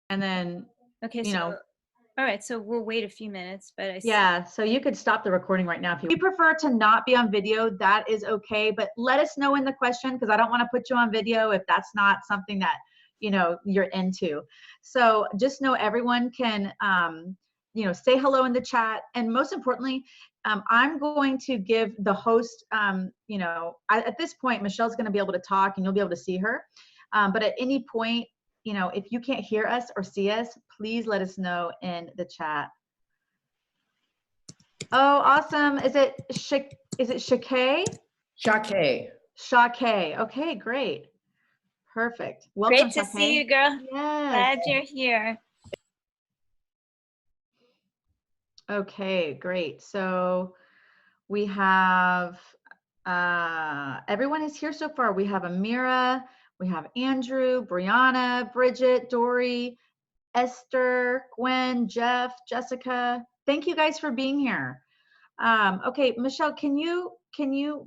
And then, okay, you know, all right, so we'll wait a few minutes, but I see. Yeah, so you could stop the recording right now. If you prefer to not be on video, that is okay, but let us know in the question, because I don't want to put you on video if that's not something that, you know, you're into. So just know everyone can, you know, say hello in the chat. And most importantly, I'm going to give the host, you know, at this point, Michelle's going to be able to talk and you'll be able to see her. But at any point, you know, if you can't hear us or see us, please let us know in the chat. Oh, awesome. Is it Shake? Shake. Okay, great. Perfect. Welcome, Great to see you, girl. Yes. Glad you're here. Okay, great. So we have, everyone is here so far. We have Amira, we have Andrew, Brianna, Bridget, Dory, Esther, Gwen, Jeff, Jessica. Thank you guys for being here. Okay, Michelle, can you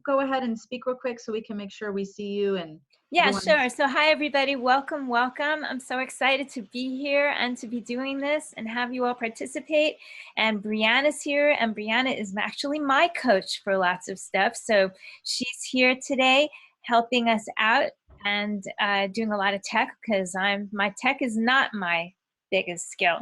go ahead and speak real quick so we can make sure we see you? And yeah, sure. So hi, everybody. Welcome, welcome. I'm so excited to be here and to be doing this and have you all participate. And Brianna's here, and Brianna is actually my coach for lots of stuff. So she's here today helping us out and doing a lot of tech, because my tech is not my biggest skill.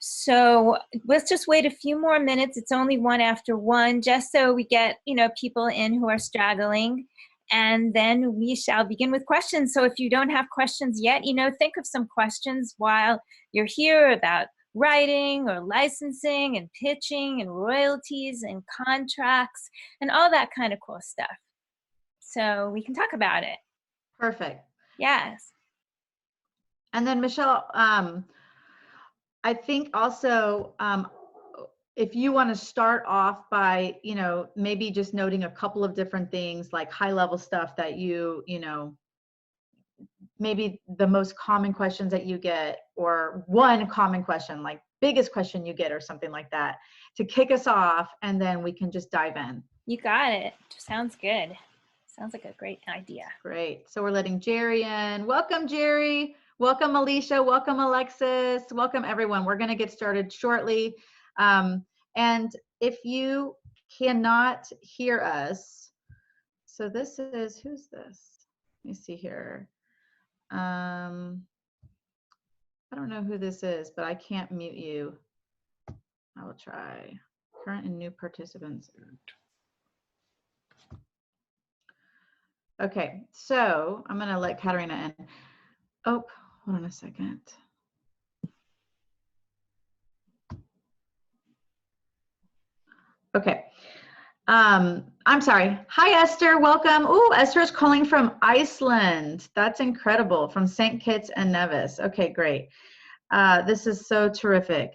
So let's just wait a few more minutes. It's only 1 after 1, just so we get, you know, people in who are straggling, and then we shall begin with questions. So if you don't have questions yet, you know, think of some questions while you're here about writing or licensing and pitching and royalties and contracts and all that kind of cool stuff. So we can talk about it. Perfect. Yes. And then Michelle, I think also, if you want to start off by, you know, maybe just noting a couple of different things, like high level stuff that you know, maybe the most common questions that you get, or one common question, like biggest question you get or something like that, to kick us off, and then we can just dive in. You got it. Sounds good. Sounds like a great idea. Great. So we're letting Jerry in. Welcome, Jerry. Welcome, Alicia. Welcome, Alexis. Welcome, everyone. We're going to get started shortly. And if you cannot hear us, so this is, who's this? Let me see here. I don't know who this is, but I can't mute you. I will try. Current and new participants. Okay, so I'm going to let Katarina in. Oh, hold on a second. Okay. I'm sorry. Hi, Esther. Welcome. Oh, Esther is calling from Iceland. That's incredible. From St. Kitts and Nevis. Okay, great. This is so terrific.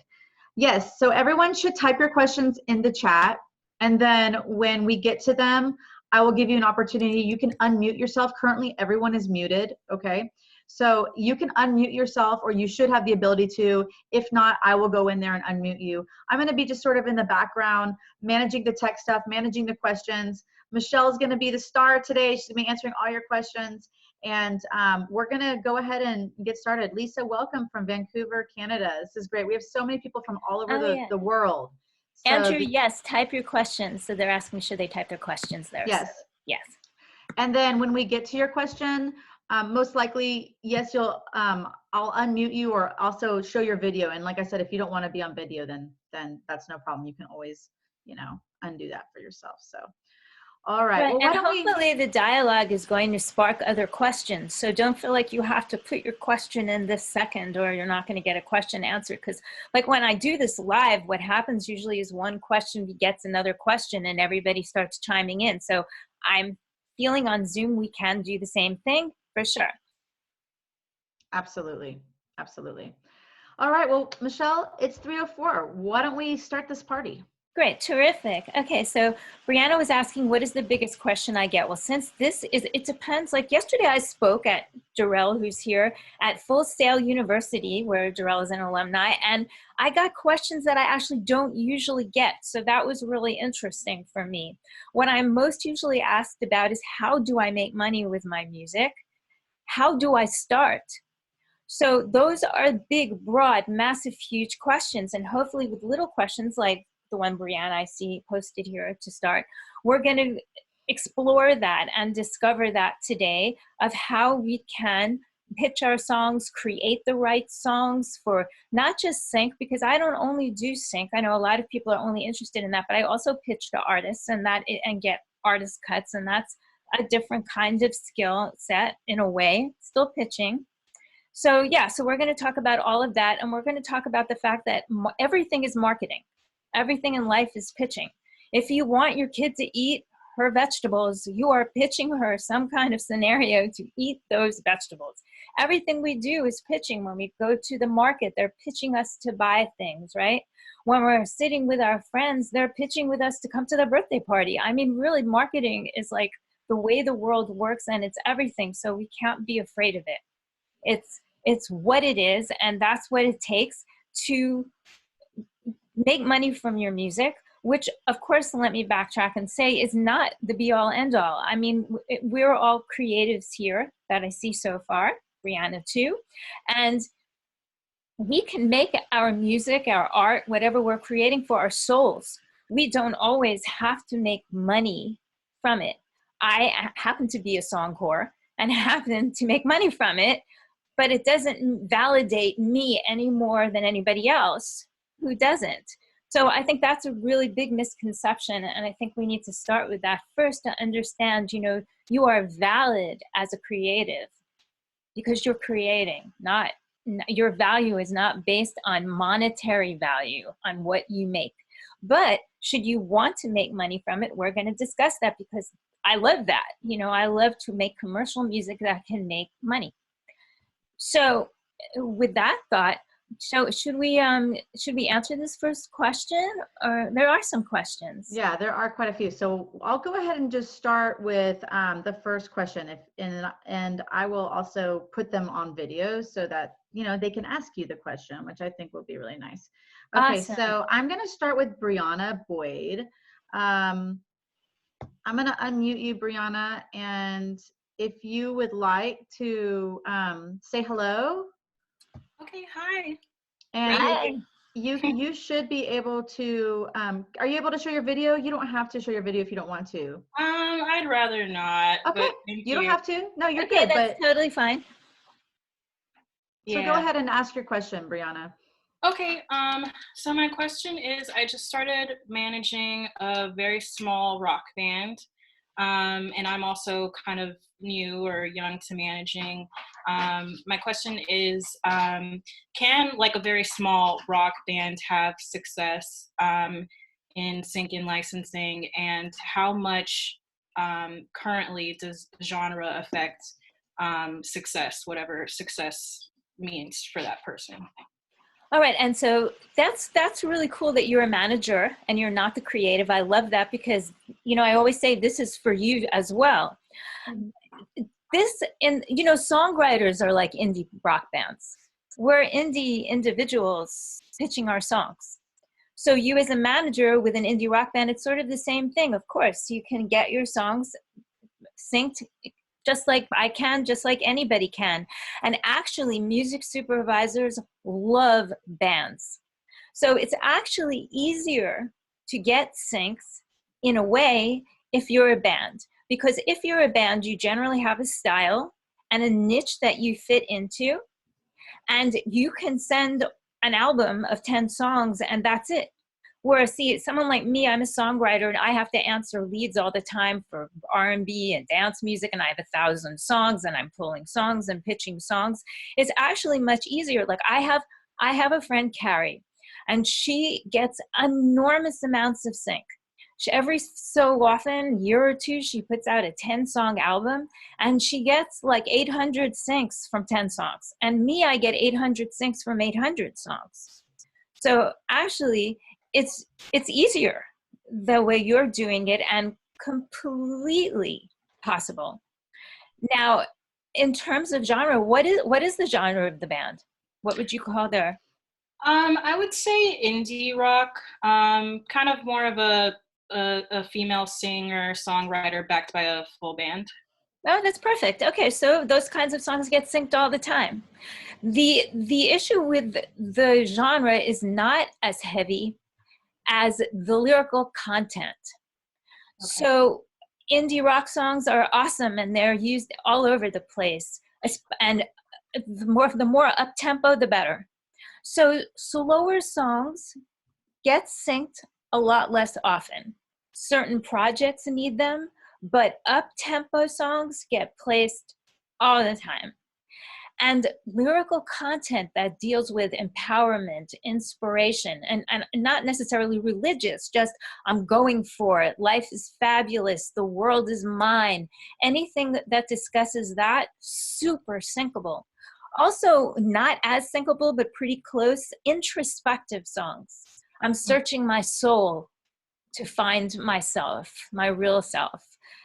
Yes, so everyone should type your questions in the chat. And then when we get to them, I will give you an opportunity. You can unmute yourself. Currently, everyone is muted. Okay. So you can unmute yourself, or you should have the ability to. If not, I will go in there and unmute you. I'm going to be just sort of in the background, managing the tech stuff, managing the questions. Michelle's going to be the star today. She's going to be answering all your questions. And we're going to go ahead and get started. Lisa, welcome from Vancouver, Canada. This is great. We have so many people from all over the world. So Andrew, yes, type your questions. So they're asking, should they type their questions there? Yes. So, yes. And then when we get to your question, most likely, yes, you'll, I'll unmute you or also show your video. And like I said, if you don't want to be on video, then that's no problem. You can always, you know, undo that for yourself. So, all right. Well, and hopefully the dialogue is going to spark other questions. So don't feel like you have to put your question in this second, or you're not going to get a question answered. Because like when I do this live, what happens usually is one question begets another question and everybody starts chiming in. So I'm feeling on Zoom we can do the same thing for sure. Absolutely. Absolutely. All right. Well, Michelle, it's 3:04. Why don't we start this party? Great, terrific. Okay, so Brianna was asking, what is the biggest question I get? Well, since this is, it depends. Like yesterday I spoke at Darrell, who's here, at Full Sail University, where Darrell is an alumni, and I got questions that I actually don't usually get. So that was really interesting for me. What I'm most usually asked about is, how do I make money with my music? How do I start? So those are big, broad, massive, huge questions. And hopefully with little questions like the one Brianna I see posted here to start, we're going to explore that and discover that today of how we can pitch our songs, create the right songs for not just sync, because I don't only do sync. I know a lot of people are only interested in that, but I also pitch to artists and get artist cuts, and that's a different kind of skill set in a way, still pitching. So yeah, so we're going to talk about all of that, and we're going to talk about the fact that everything is marketing. Everything in life is pitching. If you want your kid to eat her vegetables, you are pitching her some kind of scenario to eat those vegetables. Everything we do is pitching. When we go to the market, they're pitching us to buy things, right? When we're sitting with our friends, they're pitching with us to come to the birthday party. I mean, really, marketing is like the way the world works, and it's everything. So we can't be afraid of it. It's what it is, and that's what it takes to make money from your music, which, of course, let me backtrack and say is not the be-all, end-all. I mean, we're all creatives here that I see so far, Brianna too, and we can make our music, our art, whatever we're creating for our souls. We don't always have to make money from it. I happen to be a song whore and happen to make money from it, but it doesn't validate me any more than anybody else who doesn't. So I think that's a really big misconception, and I think we need to start with that first to understand, you know, you are valid as a creative because you're creating, not your value is not based on monetary value on what you make. But should you want to make money from it, we're going to discuss that because I love that. You know, I love to make commercial music that can make money. So with that thought, so should we answer this first question, or there are some questions? Yeah, there are quite a few. So I'll go ahead and just start with the first question, and I will also put them on video so that, you know, they can ask you the question, which I think will be really nice. Okay, Awesome. so I'm going to start with Brianna Boyd. I'm going to unmute you, Brianna, and if you would like to say hello. Okay, hi. And Hi. you should be able to, are you able to show your video? You don't have to show your video if you don't want to. I'd rather not. Okay, But thank you don't have to. No, you're Okay, good. that's totally fine. So go ahead and ask your question, Brianna. Okay, so my question is, I just started managing a very small rock band, and I'm also kind of new or young to managing. My question is, can like a very small rock band have success in sync and licensing, and how much currently does genre affect success, whatever success means for that person? All right, and so that's really cool that you're a manager and you're not the creative. I love that because, you know, I always say this is for you as well. You know, songwriters are like indie rock bands. We're indie individuals pitching our songs. So you as a manager with an indie rock band, it's sort of the same thing. Of course, you can get your songs synced just like I can, just like anybody can. And actually, music supervisors love bands. So it's actually easier to get syncs in a way if you're a band. Because if you're a band, you generally have a style and a niche that you fit into. And you can send an album of 10 songs and that's it. Whereas, see, someone like me, I'm a songwriter and I have to answer leads all the time for R&B and dance music, and I have 1,000 songs and I'm pulling songs and pitching songs. It's actually much easier. Like I have a friend, Carrie, and she gets enormous amounts of sync. Every so often, year or two, she puts out a 10-song album and she gets like 800 syncs from 10 songs. And me, I get 800 syncs from 800 songs. So actually, it's easier the way you're doing it and completely possible. Now, in terms of genre, what is the genre of the band? What would you call their? I would say indie rock, kind of more of a female singer, songwriter backed by a full band. Oh, that's perfect. Okay, so those kinds of songs get synced all the time. The issue with the genre is not as heavy as the lyrical content. Okay. So indie rock songs are awesome and they're used all over the place. And the more up tempo, the better. So slower songs get synced a lot less often. Certain projects need them, but up tempo songs get placed all the time. And lyrical content that deals with empowerment, inspiration, and not necessarily religious, just I'm going for it, life is fabulous, the world is mine. Anything that discusses that, super syncable. Also, not as syncable, but pretty close, introspective songs. I'm searching my soul to find myself, my real self.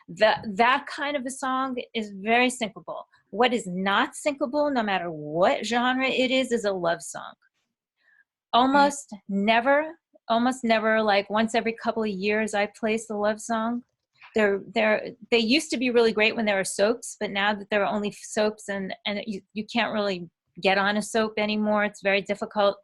That kind of a song is very syncable. What is not syncable, no matter what genre it is a love song. Almost never, like once every couple of years I place a love song. They used to be really great when there were soaps, but now that there are only soaps and you can't really get on a soap anymore, it's very difficult.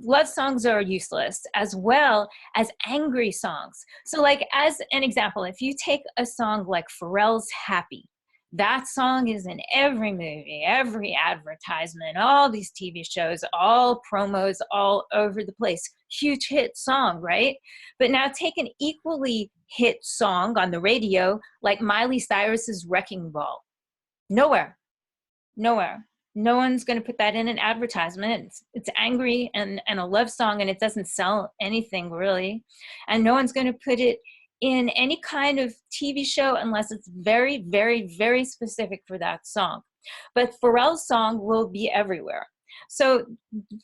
Love songs are useless, as well as angry songs. So like, as an example, if you take a song like Pharrell's Happy, that song is in every movie, every advertisement, all these TV shows, all promos, all over the place. Huge hit song, right? But now take an equally hit song on the radio, like Miley Cyrus's Wrecking Ball. Nowhere. No one's going to put that in an advertisement. It's angry and a love song, and it doesn't sell anything really. And no one's going to put it in any kind of TV show unless it's very, very, very specific for that song. But Pharrell's song will be everywhere. So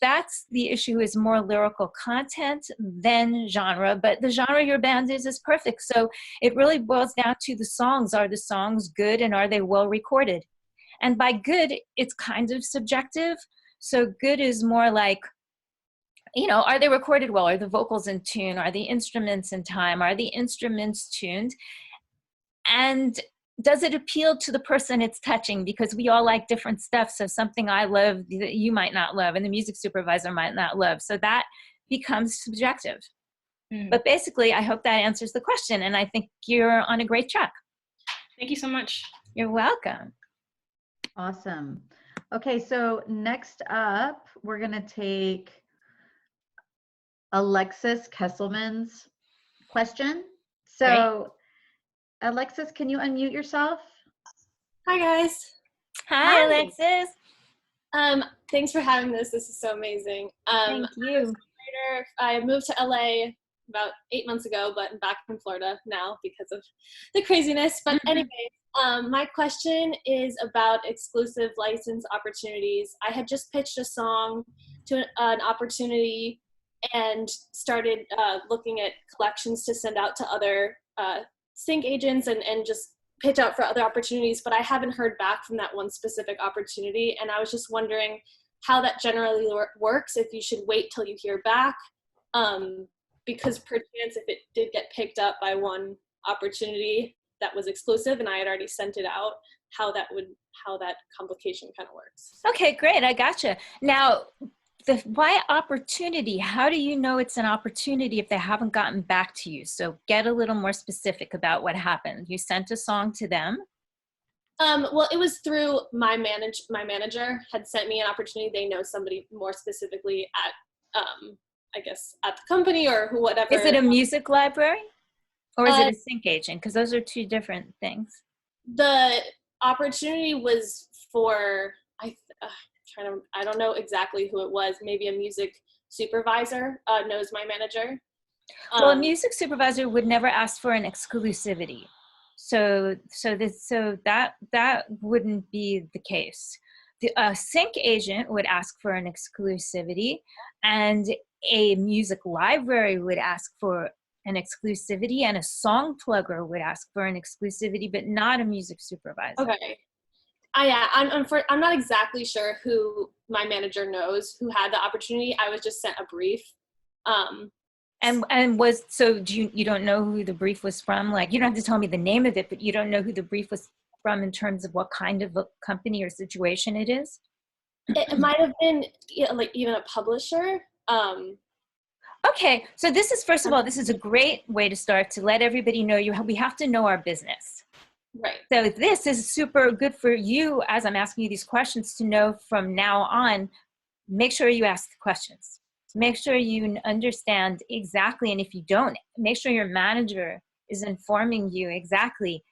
that's the issue, is more lyrical content than genre, but the genre your band is perfect. So it really boils down to the songs. Are the songs good and are they well recorded? And by good, it's kind of subjective. So good is more like, you know, are they recorded well? Are the vocals in tune? Are the instruments in time? Are the instruments tuned? And does it appeal to the person it's touching? Because we all like different stuff. So something I love that you might not love and the music supervisor might not love. So that becomes subjective. But basically, I hope that answers the question. And I think you're on a great track. Thank you so much. You're welcome. Awesome. Okay, so next up, we're going to take Alexis Kesselman's question. So, great. Alexis, can you unmute yourself? Hi, guys. Hi, Alexis. Thanks for having this. This is so amazing. Thank you. I moved to LA about 8 months ago, but I'm back in Florida now because of the craziness. But anyway, my question is about exclusive license opportunities. I had just pitched a song to an opportunity and started looking at collections to send out to other sync agents and just pitch out for other opportunities, but I haven't heard back from that one specific opportunity. And I was just wondering how that generally works, if you should wait till you hear back, because perchance if it did get picked up by one opportunity that was exclusive and I had already sent it out, how that complication kind of works. Okay, great. I gotcha. Now, why opportunity? How do you know it's an opportunity if they haven't gotten back to you? So get a little more specific about what happened. You sent a song to them? Well, it was through my manager had sent me an opportunity. They know somebody more specifically at, I guess, at the company or whatever. Is it a music library or is it a sync agent? Because those are two different things. The opportunity was for, I don't know exactly who it was. Maybe a music supervisor knows my manager. Well, a music supervisor would never ask for an exclusivity. So that wouldn't be the case. The sync agent would ask for an exclusivity, and a music library would ask for an exclusivity, and a song plugger would ask for an exclusivity, but not a music supervisor. Okay. I'm not exactly sure who my manager knows who had the opportunity. I was just sent a brief. And was, so you don't know who the brief was from? Like, you don't have to tell me the name of it, but you don't know who the brief was from in terms of what kind of a company or situation it is? It might have been like even a publisher. Okay, so this is, first of all, this is a great way to start to let everybody know we have to know our business. Right. So this is super good for you as I'm asking you these questions to know from now on. Make sure you ask the questions. Make sure you understand exactly, and if you don't, make sure your manager is informing you exactly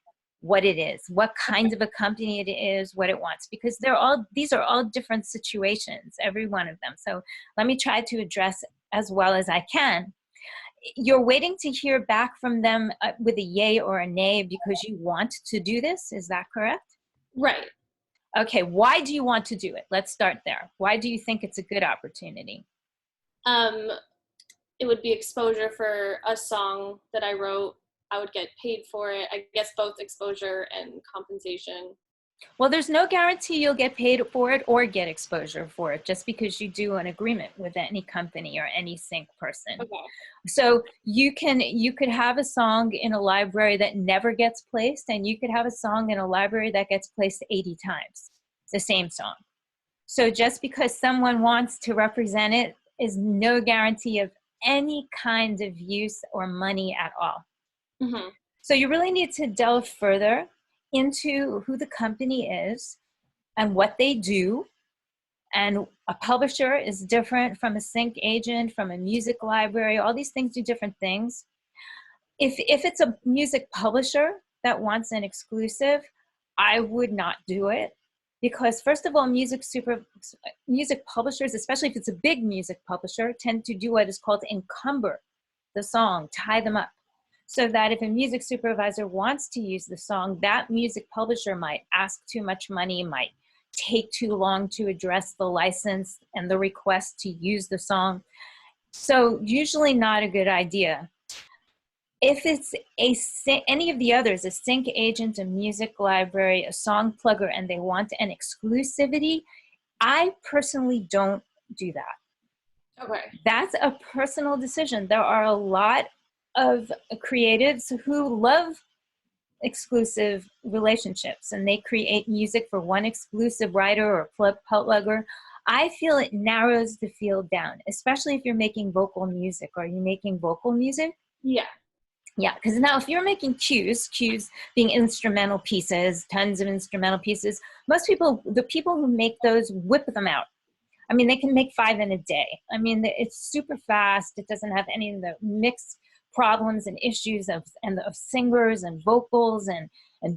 what it is, what kind of a company it is, what it wants, because these are all different situations, every one of them. So let me try to address as well as I can. You're waiting to hear back from them with a yay or a nay because you want to do this, is that correct? Right. Okay, why do you want to do it? Let's start there. Why do you think it's a good opportunity? It would be exposure for a song that I wrote. I would get paid for it. I guess both exposure and compensation. Well, there's no guarantee you'll get paid for it or get exposure for it just because you do an agreement with any company or any sync person. Okay. So you could have a song in a library that never gets placed, and you could have a song in a library that gets placed 80 times, the same song. So just because someone wants to represent it is no guarantee of any kind of use or money at all. Mm-hmm. So you really need to delve further into who the company is and what they do. And a publisher is different from a sync agent, from a music library. All these things do different things. If it's a music publisher that wants an exclusive, I would not do it. Because first of all, music publishers, especially if it's a big music publisher, tend to do what is called encumber the song, tie them up. So that if a music supervisor wants to use the song, that music publisher might ask too much money, might take too long to address the license and the request to use the song. So usually not a good idea. If it's any of the others, a sync agent, a music library, a song plugger, and they want an exclusivity, I personally don't do that. Okay. That's a personal decision. There are a lot of creatives who love exclusive relationships, and they create music for one exclusive writer or plugger. I feel it narrows the field down, especially if you're making vocal music. Are you making vocal music? Yeah. Yeah, because now if you're making cues being instrumental pieces, tons of instrumental pieces, most people, the people who make those, whip them out. I mean, they can make 5 in a day. I mean, it's super fast. It doesn't have any of the mixed problems and issues of singers and vocals and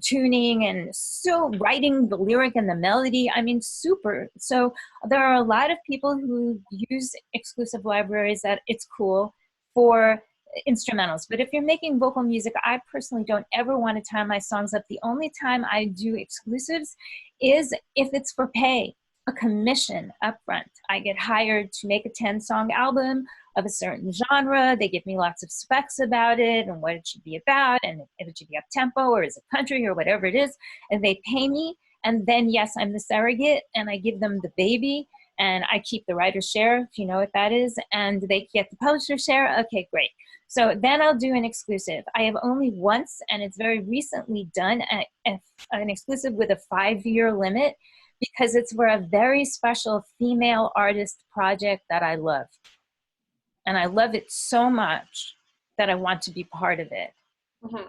tuning and so writing the lyric and the melody. I mean, super. So there are a lot of people who use exclusive libraries that it's cool for instrumentals. But if you're making vocal music, I personally don't ever want to tie my songs up. The only time I do exclusives is if it's for pay, a commission upfront. I get hired to make a 10-song album of a certain genre. They give me lots of specs about it and what it should be about, and if it should be up-tempo or is it country or whatever it is, and they pay me. And then, yes, I'm the surrogate, and I give them the baby, and I keep the writer's share, if you know what that is, and they get the publisher's share. Okay, great. So then I'll do an exclusive. I have only once, and it's very recently done, an exclusive with a 5-year limit, because it's for a very special female artist project that I love. And I love it so much that I want to be part of it. Mm-hmm.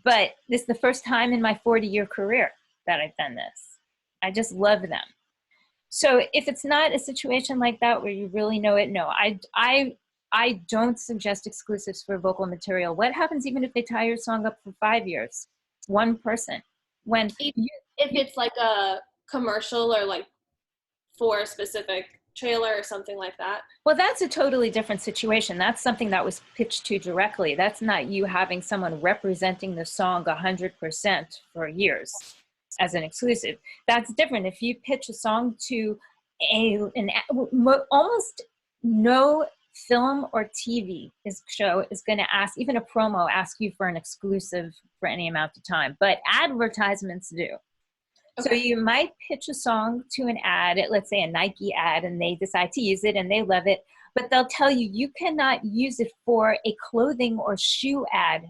But this is the first time in my 40-year career that I've done this. I just love them. So if it's not a situation like that where you really know it, no, I don't suggest exclusives for vocal material. What happens even if they tie your song up for 5 years? One person. If it's like a commercial or like for a specific trailer or something like that. Well, that's a totally different situation. That's something that was pitched to directly. That's not you having someone representing the song 100% for years as an exclusive. That's different. If you pitch a song to almost no film or TV show is going to ask, even a promo, ask you for an exclusive for any amount of time, but advertisements do. Okay. So you might pitch a song to an ad, let's say a Nike ad, and they decide to use it and they love it. but they'll tell you you cannot use it for a clothing or shoe ad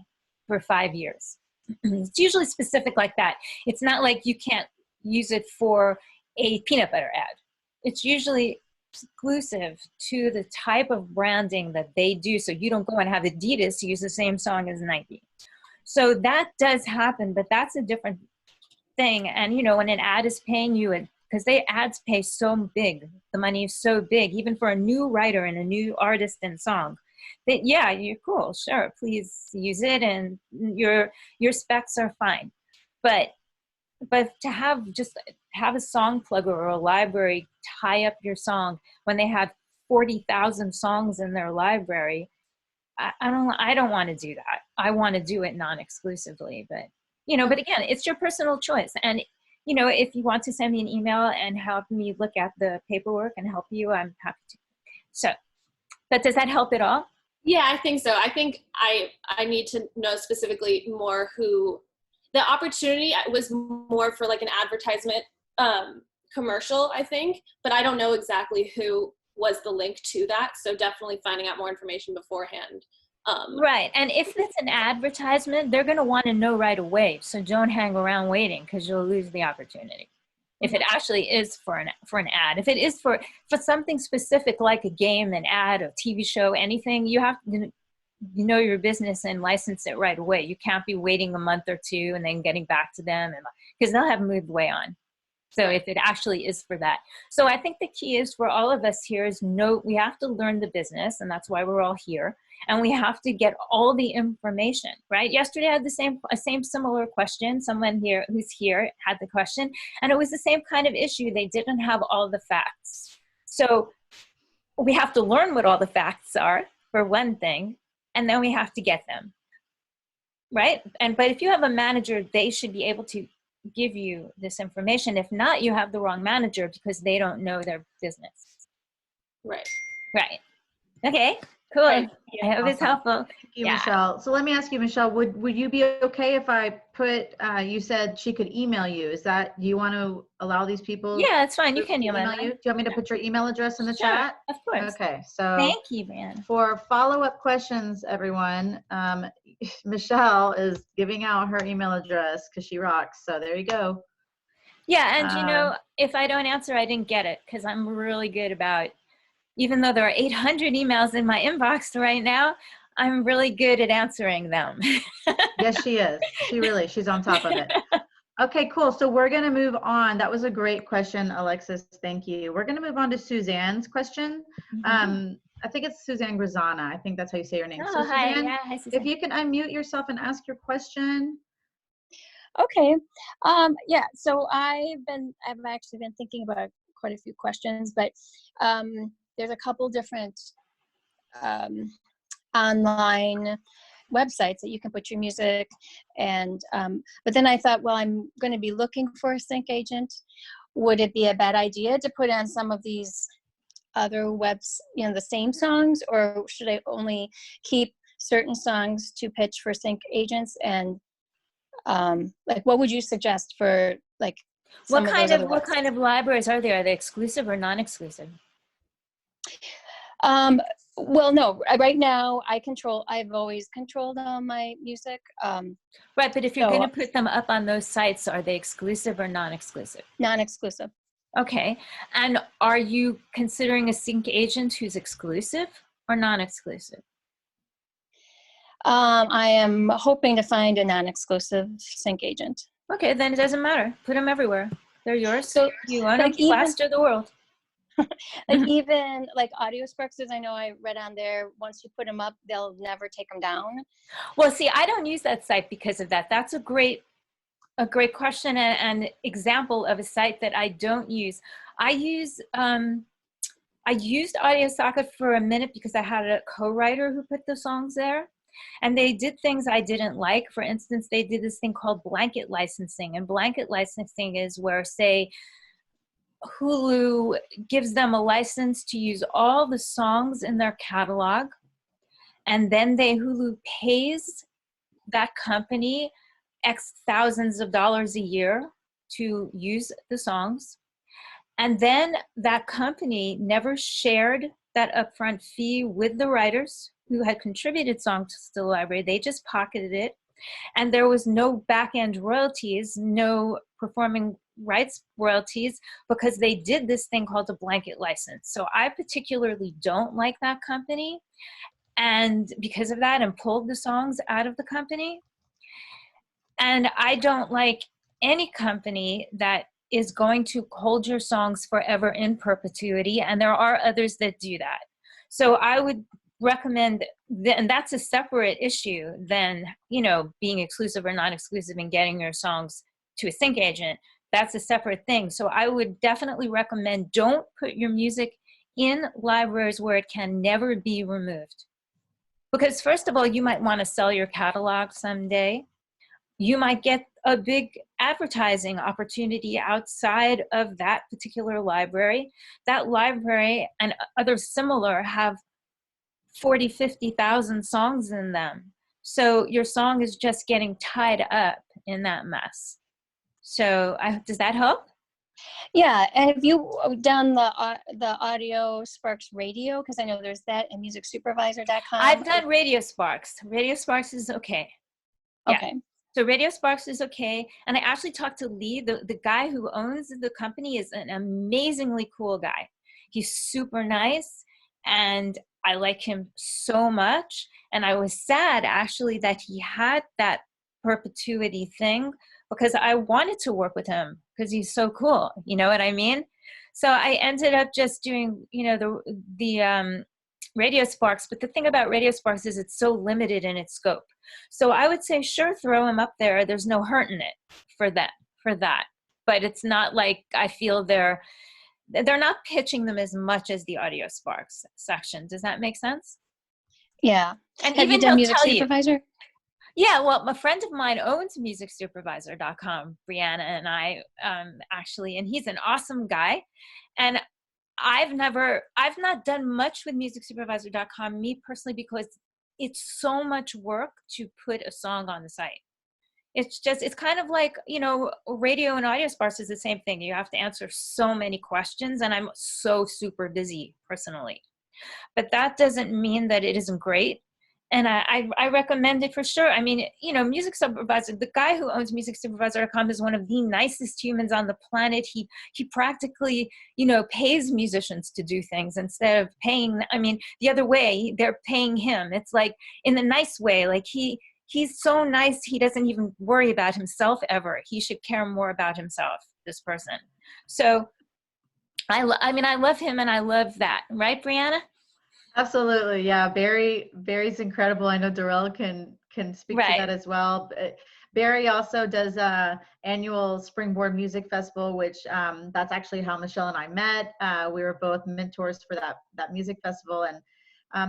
for 5 years. It's usually specific like that. It's not like you can't use it for a peanut butter ad. It's usually exclusive to the type of branding that they do. So you don't go and have Adidas use the same song as Nike. So that does happen, but that's a different thing. And, you know, when an ad is paying you, because they ads pay so big, the money is so big, even for a new writer and a new artist and song, that yeah, you're cool, sure, please use it, and your specs are fine. But to have a song plugger or a library tie up your song when they have 40,000 songs in their library, I don't want to do that. I want to do it non-exclusively, but you know, but again, it's your personal choice. And you know, if you want to send me an email and help me look at the paperwork and help you, I'm happy to. So, but does that help at all? Yeah, I think so. I think I need to know specifically more who the opportunity was more for like an advertisement commercial, I think, but I don't know exactly who was the link to that. So definitely finding out more information beforehand. Right. And if it's an advertisement, they're going to want to know right away. So don't hang around waiting, because you'll lose the opportunity. If it actually is for an ad, if it is for something specific like a game, an ad, a TV show, anything, you have to know your business and license it right away. You can't be waiting a month or two and then getting back to them, and because they'll have moved way on. So if it actually is for that. So I think the key is for all of us here is we have to learn the business, and that's why we're all here. And we have to get all the information, right? Yesterday I had the same similar question. Someone here who's here had the question, and it was the same kind of issue. They didn't have all the facts. So we have to learn what all the facts are, for one thing, and then we have to get them, right? But if you have a manager, they should be able to give you this information. If not, you have the wrong manager, because they don't know their business. Right. Right. Okay. Cool. Right. I hope it's helpful. Thank you, Michelle. So let me ask you, Michelle, would you be okay if I put, you said she could email you. Do you want to allow these people? Yeah, it's fine. You can email you. Do you want me to put your email address in the chat? Of course. Okay. So thank you, man. For follow-up questions, everyone, Michelle is giving out her email address because she rocks. So there you go. Yeah. And you know, if I don't answer, I didn't get it, because I'm really good about, even though there are 800 emails in my inbox right now, I'm really good at answering them. Yes, she is. She's on top of it. Okay, cool. So we're going to move on. That was a great question, Alexis. Thank you. We're going to move on to Suzanne's question. Mm-hmm. I think it's Suzanne Grazana. I think that's how you say your name. Oh, so hi. Suzanne, Yeah, hi, Suzanne. if you can unmute yourself and ask your question. Okay. Yeah, so I've actually been thinking about quite a few questions, but there's a couple different online websites that you can put your music, and but then I thought, well, I'm going to be looking for a sync agent. Would it be a bad idea to put on some of these other webs, you know, the same songs, or should I only keep certain songs to pitch for sync agents? And like, what would you suggest for like what kind of libraries are there? Are they exclusive or non-exclusive? Well, no, right now I've always controlled all my music. Right, but if you're going to put them up on those sites, are they exclusive or non-exclusive? Non-exclusive. Okay, and are you considering a sync agent who's exclusive or non-exclusive? I am hoping to find a non-exclusive sync agent. Okay, then it doesn't matter. Put them everywhere. They're yours. So you own them, plaster the world. Like even like Audio Sparks, I know I read on there, once you put them up, they'll never take them down. Well, see, I don't use that site because of that. That's a great question and example of a site that I don't use. I used Audio Socket for a minute because I had a co-writer who put the songs there. And they did things I didn't like. For instance, they did this thing called blanket licensing. And blanket licensing is where, say, Hulu gives them a license to use all the songs in their catalog. And then Hulu pays that company X thousands of dollars a year to use the songs. And then that company never shared that upfront fee with the writers who had contributed songs to the library. They just pocketed it. And there was no back-end royalties, no performing rights royalties, because they did this thing called a blanket license. So I particularly don't like that company, and because of that, and pulled the songs out of the company. And I don't like any company that is going to hold your songs forever in perpetuity, and there are others that do that. So I would recommend, and that's a separate issue than, you know, being exclusive or non-exclusive and getting your songs to a sync agent. That's a separate thing. So I would definitely recommend, don't put your music in libraries where it can never be removed. Because first of all, you might want to sell your catalog someday. You might get a big advertising opportunity outside of that particular library. That library and others similar have 40, 50,000 songs in them. So your song is just getting tied up in that mess. So does that help? Yeah, and have you done the Audio Sparks Radio? Because I know there's that, and musicsupervisor.com. I've done Radio Sparks. Radio Sparks is okay. Yeah. Okay. So Radio Sparks is okay. And I actually talked to Lee, the guy who owns the company is an amazingly cool guy. He's super nice, and I like him so much. And I was sad actually that he had that perpetuity thing, because I wanted to work with him because he's so cool. You know what I mean? So I ended up just doing, you know, the Radio Sparks. But the thing about Radio Sparks is it's so limited in its scope. So I would say, sure, throw them up there. There's no hurt in it for that. But it's not like I feel they're not pitching them as much as the Audio Sparks section. Does that make sense? Yeah. And have you done Music Supervisor? Yeah, well, a friend of mine owns musicsupervisor.com, Brianna and I, actually, and he's an awesome guy. And I've not done much with musicsupervisor.com, me personally, because it's so much work to put a song on the site. It's kind of like, you know, Radio and Audio Sparks is the same thing. You have to answer so many questions, and I'm so super busy personally. But that doesn't mean that it isn't great. And I recommend it for sure. I mean, you know, Music Supervisor, the guy who owns musicsupervisor.com is one of the nicest humans on the planet. He practically, you know, pays musicians to do things instead of paying. I mean, the other way, they're paying him. It's like in a nice way. Like he's so nice, he doesn't even worry about himself ever. He should care more about himself, this person. So I love him, and I love that. Right, Brianna? Absolutely. Yeah. Barry's incredible. I know Darrell can speak to that as well. Barry also does a annual Springboard Music Festival, which that's actually how Michèle and I met. We were both mentors for that music festival. And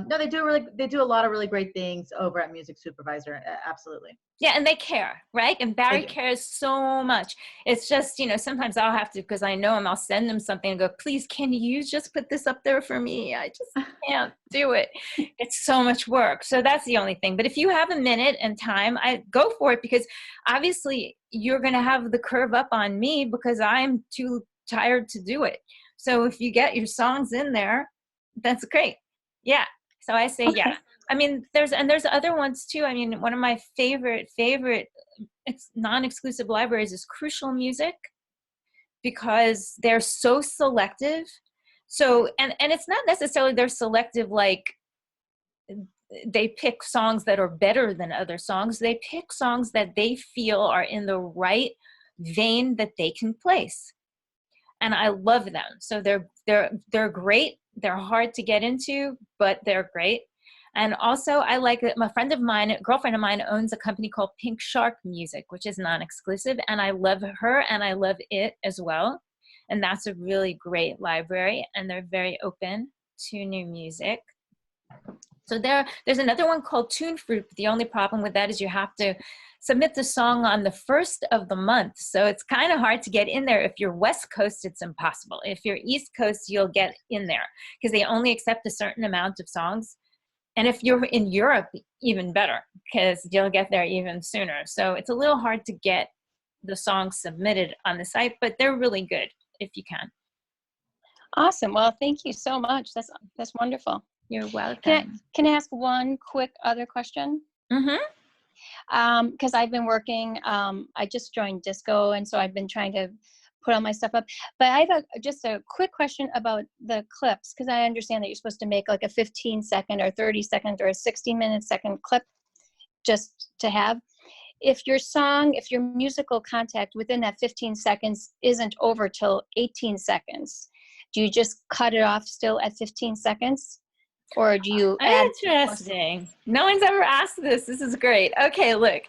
no, they do a lot of really great things over at Music Supervisor. Absolutely. Yeah, and they care, right? And Barry cares so much. It's just, you know, sometimes I'll have to, because I know him, I'll send him something and go, please, can you just put this up there for me? I just can't do it. It's so much work. So that's the only thing. But if you have a minute and time, I go for it, because obviously you're going to have the curve up on me because I'm too tired to do it. So if you get your songs in there, that's great. Yeah. So I say, yeah. I mean, there's other ones too. I mean, one of my favorite non-exclusive libraries is Crucial Music, because they're so selective. So, and it's not necessarily they're selective like they pick songs that are better than other songs. They pick songs that they feel are in the right vein that they can place. And I love them. So they're great. They're hard to get into, but they're great. And also, I like it. A girlfriend of mine owns a company called Pink Shark Music, which is non-exclusive. And I love her, and I love it as well. And that's a really great library, and they're very open to new music. So there's another one called Tune Fruit. The only problem with that is you have to submit the song on the 1st of the month. So it's kind of hard to get in there. If you're West Coast, it's impossible. If you're East Coast, you'll get in there, because they only accept a certain amount of songs. And if you're in Europe, even better, because you'll get there even sooner. So it's a little hard to get the songs submitted on the site, but they're really good if you can. Awesome. Well, thank you so much. That's wonderful. You're welcome. Can I ask one quick other question? Mm-hmm. Because I've been working, I just joined disco, and so I've been trying to put all my stuff up. But I have just a quick question about the clips, because I understand that you're supposed to make like a 15-second or 30-second or a 60-minute clip just to have. If your musical contact within that 15 seconds isn't over till 18 seconds, do you just cut it off still at 15 seconds? Or do you add? Interesting. No one's ever asked this. This is great. Okay, look,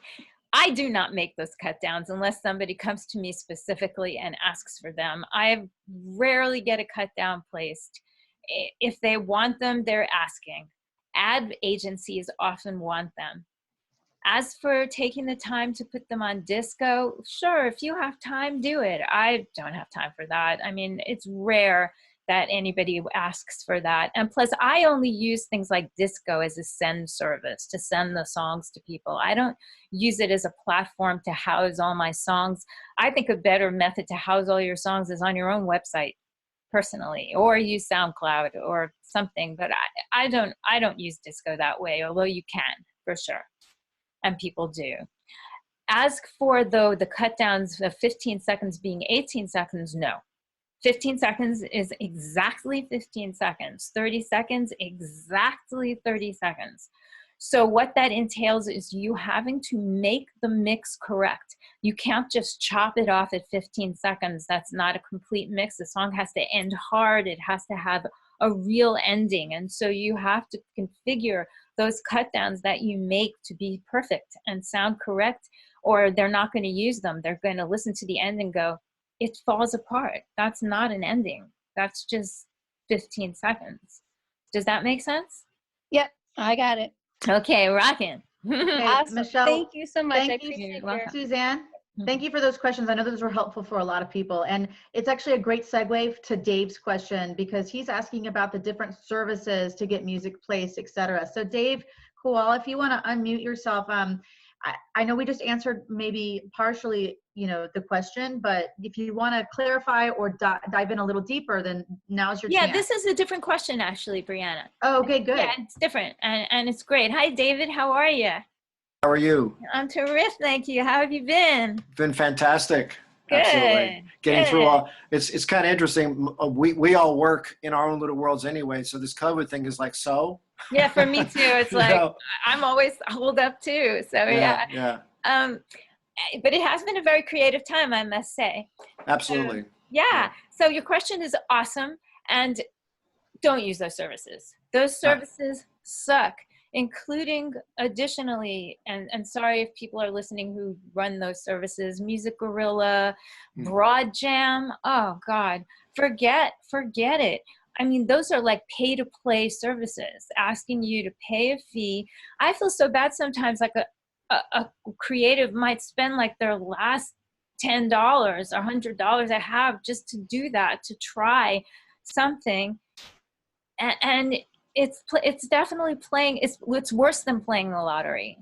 I do not make those cut downs unless somebody comes to me specifically and asks for them. I rarely get a cut down placed. If they want them, they're asking. Ad agencies often want them. As for taking the time to put them on disco, sure, if you have time, do it. I don't have time for that. I mean, it's rare that anybody asks for that. And plus, I only use things like disco as a send service to send the songs to people. I don't use it as a platform to house all my songs. I think a better method to house all your songs is on your own website, personally, or use SoundCloud or something. But I don't use disco that way, although you can, for sure. And people do. As for, though, the cut downs of 15 seconds being 18 seconds, no. 15 seconds is exactly 15 seconds. 30 seconds, exactly 30 seconds. So what that entails is you having to make the mix correct. You can't just chop it off at 15 seconds. That's not a complete mix. The song has to end hard. It has to have a real ending. And so you have to configure those cut downs that you make to be perfect and sound correct, or they're not going to use them. They're going to listen to the end and go, it falls apart. That's not an ending. That's just 15 seconds. Does that make sense? Yep, I got it. Okay, rockin'. Okay, Awesome. Michelle, Thank you so much. thank I you, appreciate welcome. Suzanne. Thank you for those questions. I know those were helpful for a lot of people. And it's actually a great segue to Dave's question, because he's asking about the different services to get music placed, etc. So Dave Koala, if you want to unmute yourself, I know we just answered maybe partially, the question, but if you want to clarify or dive in a little deeper, then now's your chance. Yeah, this is a different question, actually, Brianna. Oh, okay, good. Yeah, it's different, and it's great. Hi, David. How are you? How are you? I'm terrific, thank you. How have you been? Been fantastic. Good. Absolutely. Getting Good. through all. It's kind of interesting. We all work in our own little worlds anyway. So this COVID thing is like so. Yeah, for me too. It's You like know? I'm always holed up too. So yeah. But it has been a very creative time, I must say. Absolutely. Yeah. So your question is awesome, and don't use those services. Those services suck. Including additionally, and sorry if people are listening who run those services, Music Gorilla, Broad Jam, oh God, forget it. I mean, those are like pay to play services, asking you to pay a fee. I feel so bad sometimes, like a creative might spend like their last $10 or $100 I have just to do that, to try something. And it's definitely playing, it's worse than playing the lottery.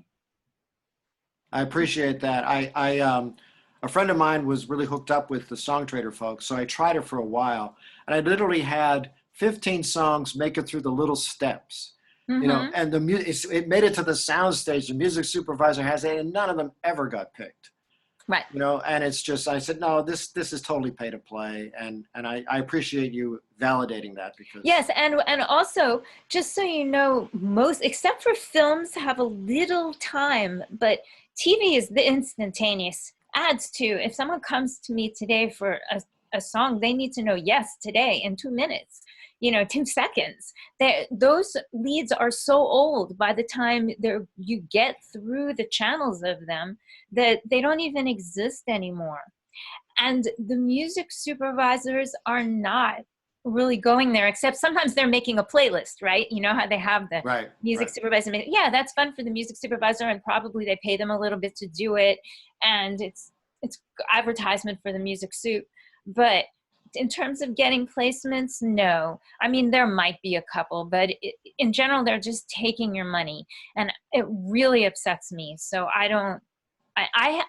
I appreciate that. A friend of mine was really hooked up with the Song Trader folks, so I tried it for a while, and I literally had 15 songs make it through the little steps, and it made it to the sound stage. The music supervisor has it, and none of them ever got picked. Right. And it's just, I said, no, this is totally pay to play. And I appreciate you validating that, because. Yes. And also, just so you know, most, except for films, have a little time, but TV is the instantaneous. Ads too. If someone comes to me today for a song, they need to know, yes, today in 2 minutes. 2 seconds. Those leads are so old by the time you get through the channels of them that they don't even exist anymore. And the music supervisors are not really going there, except sometimes they're making a playlist, right? You know how they have the music supervisor. Yeah, that's fun for the music supervisor, and probably they pay them a little bit to do it. And it's advertisement for the music soup. But in terms of getting placements, no. I mean, there might be a couple, but in general, they're just taking your money, and it really upsets me. So I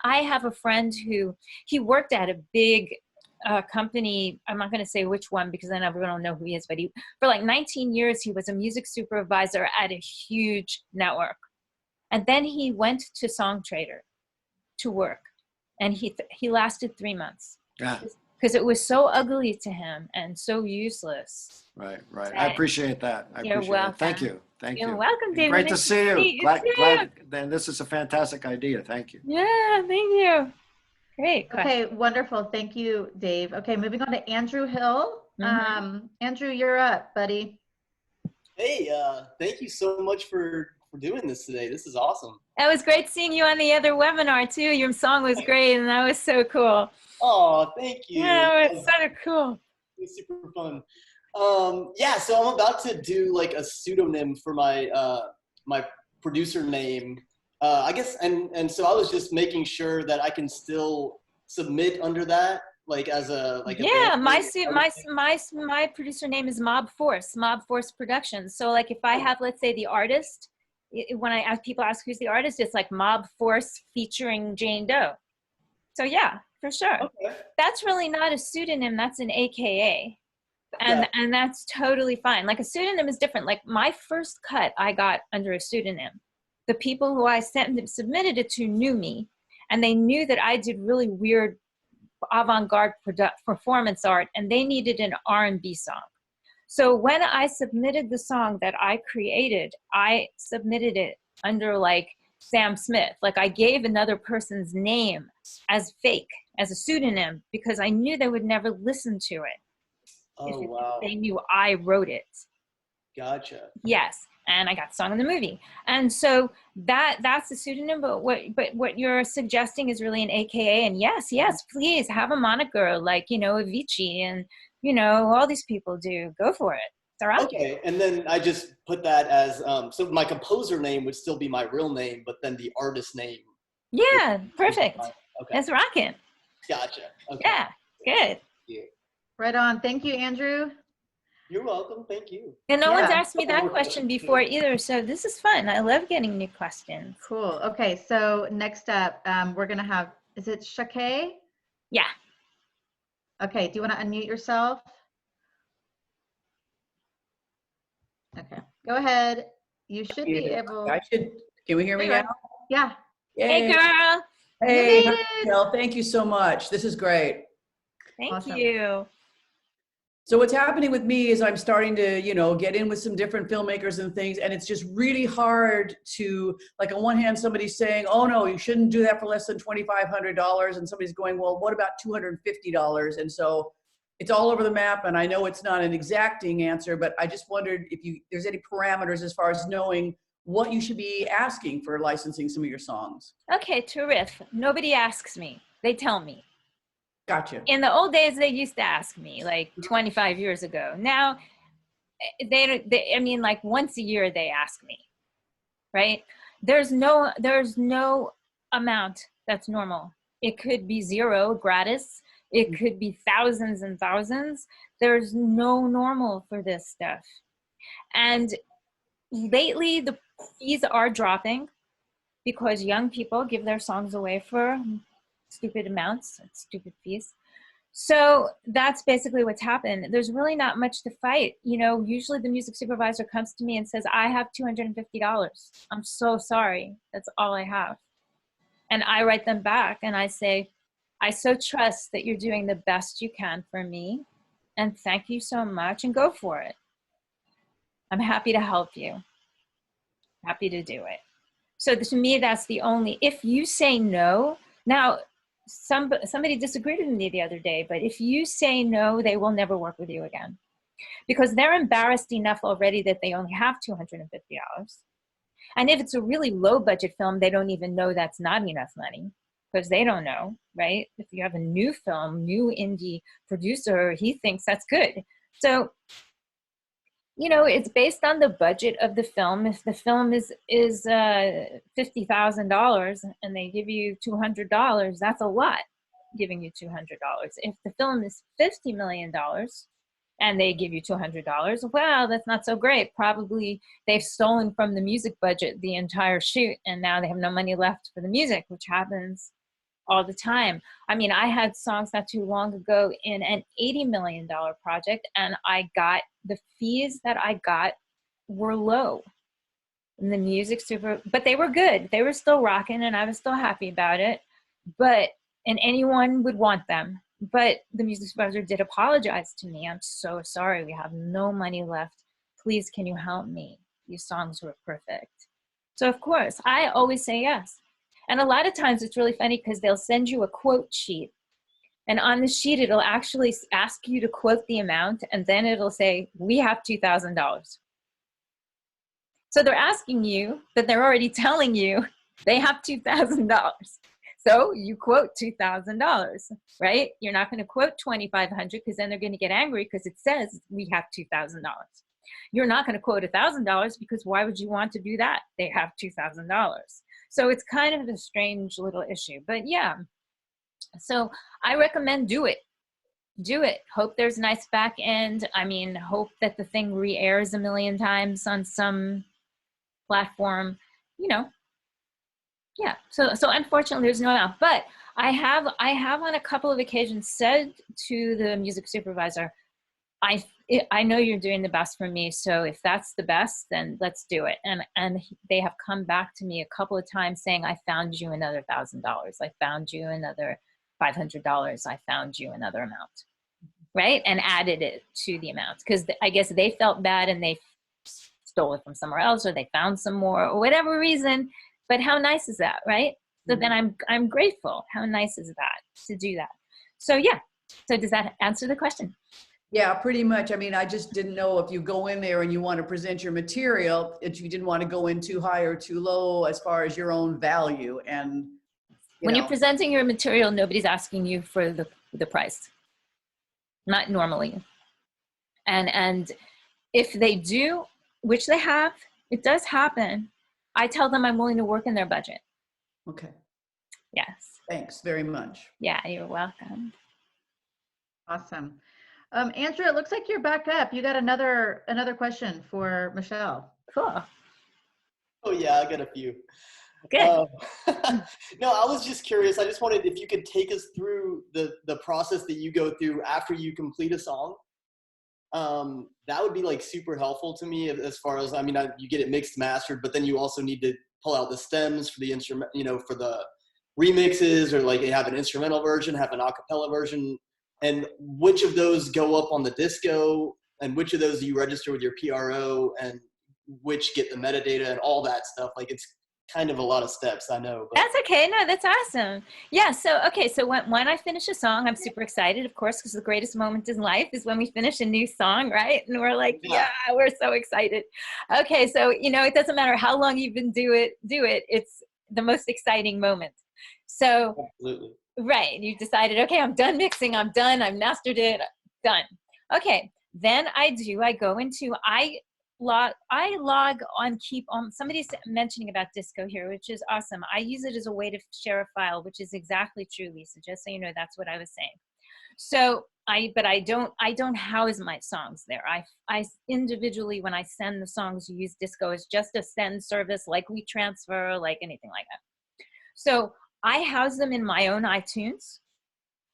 have a friend who, he worked at a big company. I'm not going to say which one because then everyone will know who he is, but for like 19 years, he was a music supervisor at a huge network. And then he went to Songwriter to work, and he lasted 3 months. Yeah. Because it was so ugly to him and so useless. Right. I appreciate that. You're welcome. Thank you. You're welcome, David. Great to see you. Glad. Then this is a fantastic idea. Thank you. Yeah, thank you. Great. Okay, wonderful. Thank you, Dave. Okay, moving on to Andrew Hill. Andrew, you're up, buddy. Hey, thank you so much for doing this today. This is awesome. It was great seeing you on the other webinar too. Your song was great, and that was so cool. Oh, thank you. Yeah, it was so cool. It was super fun. Yeah, so I'm about to do like a pseudonym for my my producer name. I guess, and so I was just making sure that I can still submit under that, like as a like. Yeah, my producer name is Mob Force Productions. So like if I have, let's say, the artist, when I ask people who's the artist, it's like Mob Force featuring Jane Doe. So yeah, for sure. Okay. That's really not a pseudonym. That's an AKA. And that's totally fine. Like a pseudonym is different. Like my first cut I got under a pseudonym. The people who I submitted it to knew me, and they knew that I did really weird avant-garde performance art, and they needed an R&B song. So when I submitted the song that I created, I submitted it under like Sam Smith. Like I gave another person's name as fake, as a pseudonym, because I knew they would never listen to it. Oh, wow. They knew I wrote it. Gotcha. Yes. And I got the song in the movie. And so that's the pseudonym, but what you're suggesting is really an AKA. And yes, please have a moniker like, you know, Avicii and, you know, all these people do. Go for it. It's all right. Okay. And then I just put that as, so my composer name would still be my real name, but then the artist name. Yeah, perfect. Okay. That's rocking. Gotcha. Okay. Yeah, good. Yeah. Right on. Thank you, Andrew. You're welcome. Thank you. And no one's asked me that question before either, so this is fun. I love getting new questions. Cool. Okay, so next up, we're going to have, is it Shakay? Yeah. Okay, do you want to unmute yourself? Okay, go ahead. You should be able. Can we hear me now? Yeah. Yay. Hey, girl. Hey, Michelle, thank you so much. This is great. Thank you. So what's happening with me is I'm starting to, you know, get in with some different filmmakers and things, and it's just really hard to, like, on one hand, somebody's saying, oh no, you shouldn't do that for less than $2,500, and somebody's going, well, what about $250? And so it's all over the map, and I know it's not an exacting answer, but I just wondered if there's any parameters as far as knowing what you should be asking for licensing some of your songs. Okay, terrific. Nobody asks me. They tell me. Gotcha. In the old days, they used to ask me, like 25 years ago. Now, I mean, like once a year they ask me, right? There's no amount that's normal. It could be zero, gratis. It could be thousands and thousands. There's no normal for this stuff. And lately, the fees are dropping because young people give their songs away for stupid amounts, stupid fees. So that's basically what's happened. There's really not much to fight. You know, usually the music supervisor comes to me and says, I have $250. I'm so sorry. That's all I have. And I write them back and I say, I so trust that you're doing the best you can for me. And thank you so much, and go for it. I'm happy to help you. Happy to do it. So to me, that's the only, if you say no, now, somebody disagreed with me the other day, but if you say no, they will never work with you again because they're embarrassed enough already that they only have $250. And if it's a really low budget film, they don't even know that's not enough money because they don't know, right? If you have a new film, new indie producer, he thinks that's good. So, you know, it's based on the budget of the film. If the film is $50,000 and they give you $200, that's a lot, giving you $200. If the film is $50 million and they give you $200, well, that's not so great. Probably they've stolen from the music budget the entire shoot, and now they have no money left for the music, which happens all the time. I mean, I had songs not too long ago in an $80 million project, and the fees that I got were low. And the music but they were good. They were still rocking, and I was still happy about it. And anyone would want them. But the music supervisor did apologize to me. I'm so sorry. We have no money left. Please, can you help me? These songs were perfect. So of course, I always say yes. And a lot of times it's really funny because they'll send you a quote sheet. And on the sheet, it'll actually ask you to quote the amount. And then it'll say, we have $2,000. So they're asking you, but they're already telling you they have $2,000. So you quote $2,000, right? You're not going to quote $2,500 because then they're going to get angry because it says we have $2,000. You're not going to quote $1,000 because why would you want to do that? They have $2,000. So it's kind of a strange little issue, but yeah. So I recommend do it. Do it. Hope there's a nice back end. I mean, hope that the thing re-airs a million times on some platform, you know. Yeah, so unfortunately there's no amount, but I have on a couple of occasions said to the music supervisor, I know you're doing the best for me, so if that's the best, then let's do it. And they have come back to me a couple of times saying, I found you another $1,000. I found you another $500. I found you another amount, right? And added it to the amount because I guess they felt bad and they stole it from somewhere else or they found some more or whatever reason. But how nice is that, right? So then I'm grateful. How nice is that to do that? So yeah. So does that answer the question? Yeah, pretty much. I mean, I just didn't know if you go in there and you want to present your material, if you didn't want to go in too high or too low as far as your own value. And when you're presenting your material, nobody's asking you for the price. Not normally. And if they do, which they have, it does happen. I tell them I'm willing to work in their budget. Okay. Yes. Thanks very much. Yeah, you're welcome. Awesome. Andrew, it looks like you're back up. You got another question for Michèle. Cool. Oh yeah, I got a few. Good. No, I was just curious. I just wanted if you could take us through the process that you go through after you complete a song. That would be like super helpful to me as far as, I mean, you get it mixed, mastered, but then you also need to pull out the stems for the instrument, you know, for the remixes, or like you have an instrumental version, have an a cappella version, and which of those go up on the disco, and which of those do you register with your PRO, and which get the metadata and all that stuff. Like it's kind of a lot of steps, I know. But. That's okay. No, that's awesome. Yeah. So, okay. So when I finish a song, I'm super excited, of course, because the greatest moment in life is when we finish a new song, right? And we're like, yeah, we're so excited. Okay. So, you know, it doesn't matter how long you've been do it. It's the most exciting moment. So, absolutely. Right. You decided, okay, I'm done mixing. I'm done. I've mastered it. Done. Okay. Then I go into, I log on, keep on. Somebody's mentioning about disco here, which is awesome. I use it as a way to share a file, which is exactly true, Lisa, just so you know. That's what I was saying. So I don't house my songs there. I individually, when I send the songs, use disco as just a send service, like WeTransfer, like anything like that. So I house them in my own iTunes,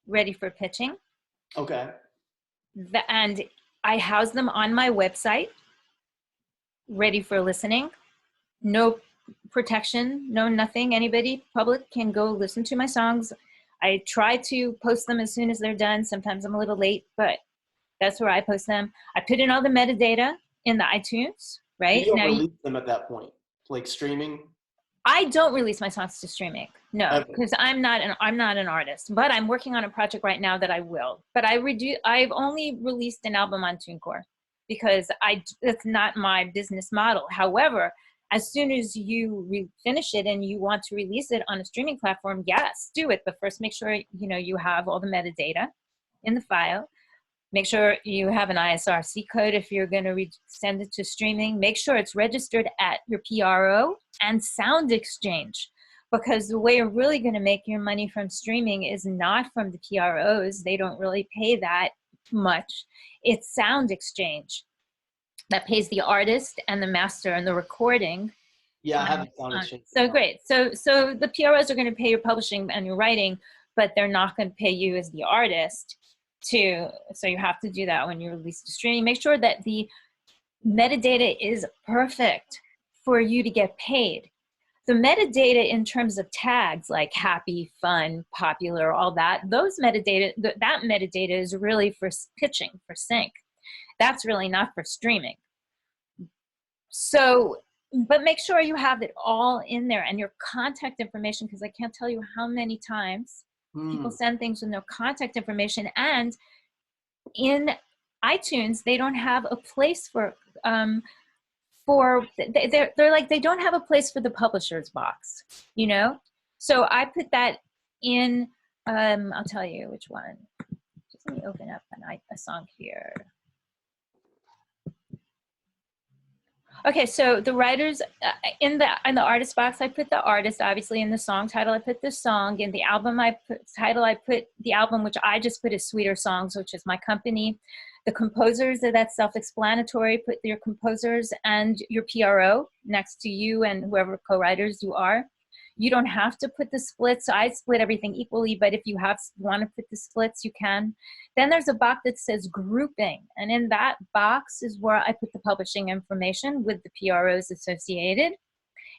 ready for pitching. Okay. And I house them on my website, ready for listening. No protection, no nothing. Anybody, public, can go listen to my songs. I try to post them as soon as they're done. Sometimes I'm a little late, but that's where I post them. I put in all the metadata in the iTunes, right? You don't release them at that point, like streaming? I don't release my songs to streaming. No, because I'm not an artist, but I'm working on a project right now that I will. But I've only released an album on TuneCore because that's not my business model. However, as soon as you finish it and you want to release it on a streaming platform, yes, do it. But first, make sure you have all the metadata in the file. Make sure you have an ISRC code if you're going to send it to streaming. Make sure it's registered at your PRO and Sound Exchange, because the way you're really going to make your money from streaming is not from the PROs. They don't really pay that much. It's Sound Exchange that pays the artist and the master and the recording Yeah, I have a sound exchange. So great. So the PROs are going to pay your publishing and your writing, but they're not going to pay you as the artist so you have to do that when you release to streaming. Make sure that the metadata is perfect for you to get paid. The metadata in terms of tags like happy, fun, popular, all that, those metadata, that metadata is really for pitching, for sync. That's really not for streaming. So, but make sure you have it all in there and your contact information, because I can't tell you how many times people send things with no contact information. And in iTunes, they don't have a place they're like, they don't have a place for the publisher's box, you know? So I put that in, I'll tell you which one. Just let me open up a song here. Okay, so the writers, in the artist box, I put the artist, obviously. In the song title, I put the song. In the album title, I put the album, which I just put as Sweeter Songs, which is my company. The composers, that's self-explanatory. Put your composers and your PRO next to you and whoever co-writers you are. You don't have to put the splits. I split everything equally, but if you want to put the splits, you can. Then there's a box that says grouping. And in that box is where I put the publishing information with the PROs associated.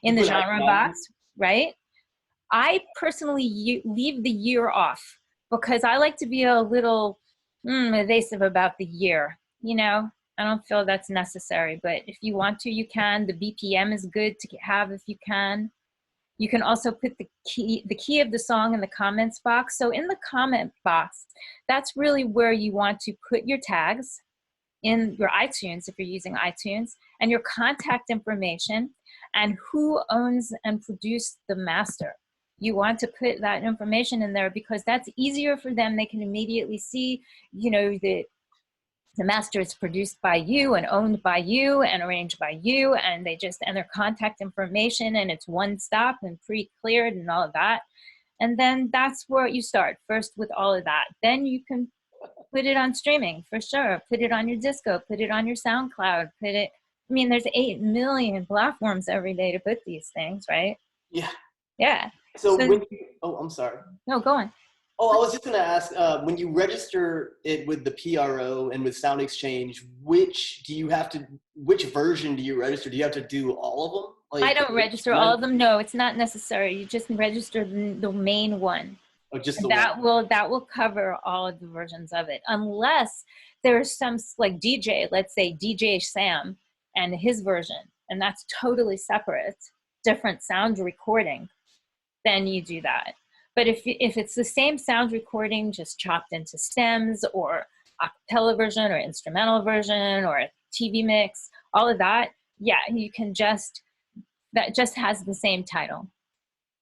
In the genre box, right? I personally leave the year off because I like to be a little evasive about the year. You know, I don't feel that's necessary, but if you want to, you can. The BPM is good to have if you can. You can also put the key of the song in the comments box. So in the comment box, that's really where you want to put your tags in your iTunes, if you're using iTunes, and your contact information and who owns and produced the master. You want to put that information in there because that's easier for them. They can immediately see, you know, the master is produced by you and owned by you and arranged by you, and they just enter contact information and it's one stop and pre-cleared and all of that. And then that's where you start first with all of that. Then you can put it on streaming for sure. Put it on your disco, put it on your SoundCloud, I mean, there's 8 million platforms every day to put these things, right? Yeah. Yeah. So I'm sorry. No, go on. Oh, I was just going to ask, when you register it with the PRO and with Sound Exchange, which version do you register? Do you have to do all of them? Like, I don't register all of them. No, it's not necessary. You just register the main one. Oh, just the one. That will cover all of the versions of it, unless there's some like DJ, let's say DJ Sam and his version, and that's totally separate, different sound recording. Then you do that. But if it's the same sound recording, just chopped into stems or a cappella version or instrumental version or a TV mix, all of that, yeah, you can that just has the same title.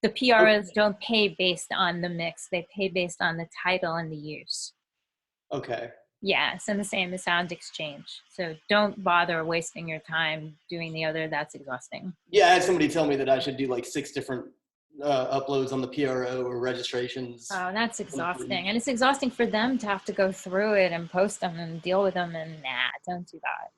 The PROs don't pay based on the mix. They pay based on the title and the use. Okay. Yeah, it's the same as Sound Exchange. So don't bother wasting your time doing the other. That's exhausting. Yeah, I had somebody tell me that I should do like 6 different uploads on the PRO or registrations. Oh, that's exhausting. And it's exhausting for them to have to go through it and post them and deal with them, and don't do that.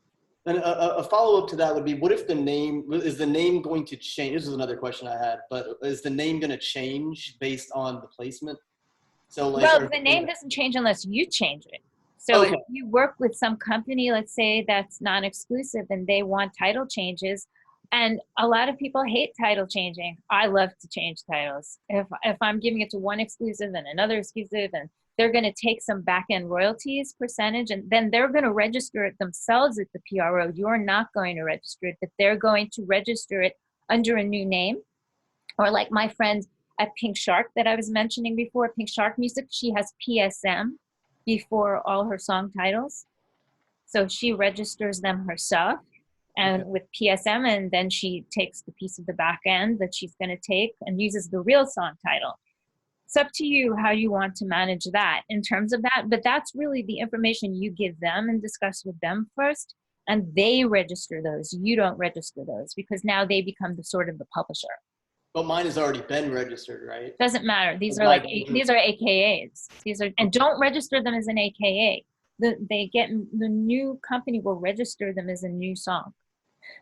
And a follow-up to that would be, what if is the name going to change? This is another question I had, but is the name going to change based on the placement? So like, well, the name doesn't change unless you change it. So okay. If you work with some company, let's say that's non-exclusive and they want title changes, and a lot of people hate title changing. I love to change titles. If I'm giving it to one exclusive and another exclusive, and they're going to take some back-end royalties percentage, and then they're going to register it themselves at the PRO. You're not going to register it, but they're going to register it under a new name. Or like my friend at Pink Shark that I was mentioning before, Pink Shark Music, she has PSM before all her song titles. So she registers them herself. And with PSM, and then she takes the piece of the back end that she's going to take and uses the real song title. It's up to you how you want to manage that in terms of that, but that's really the information you give them and discuss with them first, and they register those. You don't register those because now they become the sort of the publisher. But mine has already been registered, right? Doesn't matter. These are these are AKAs. And don't register them as an AKA. The new company will register them as a new song.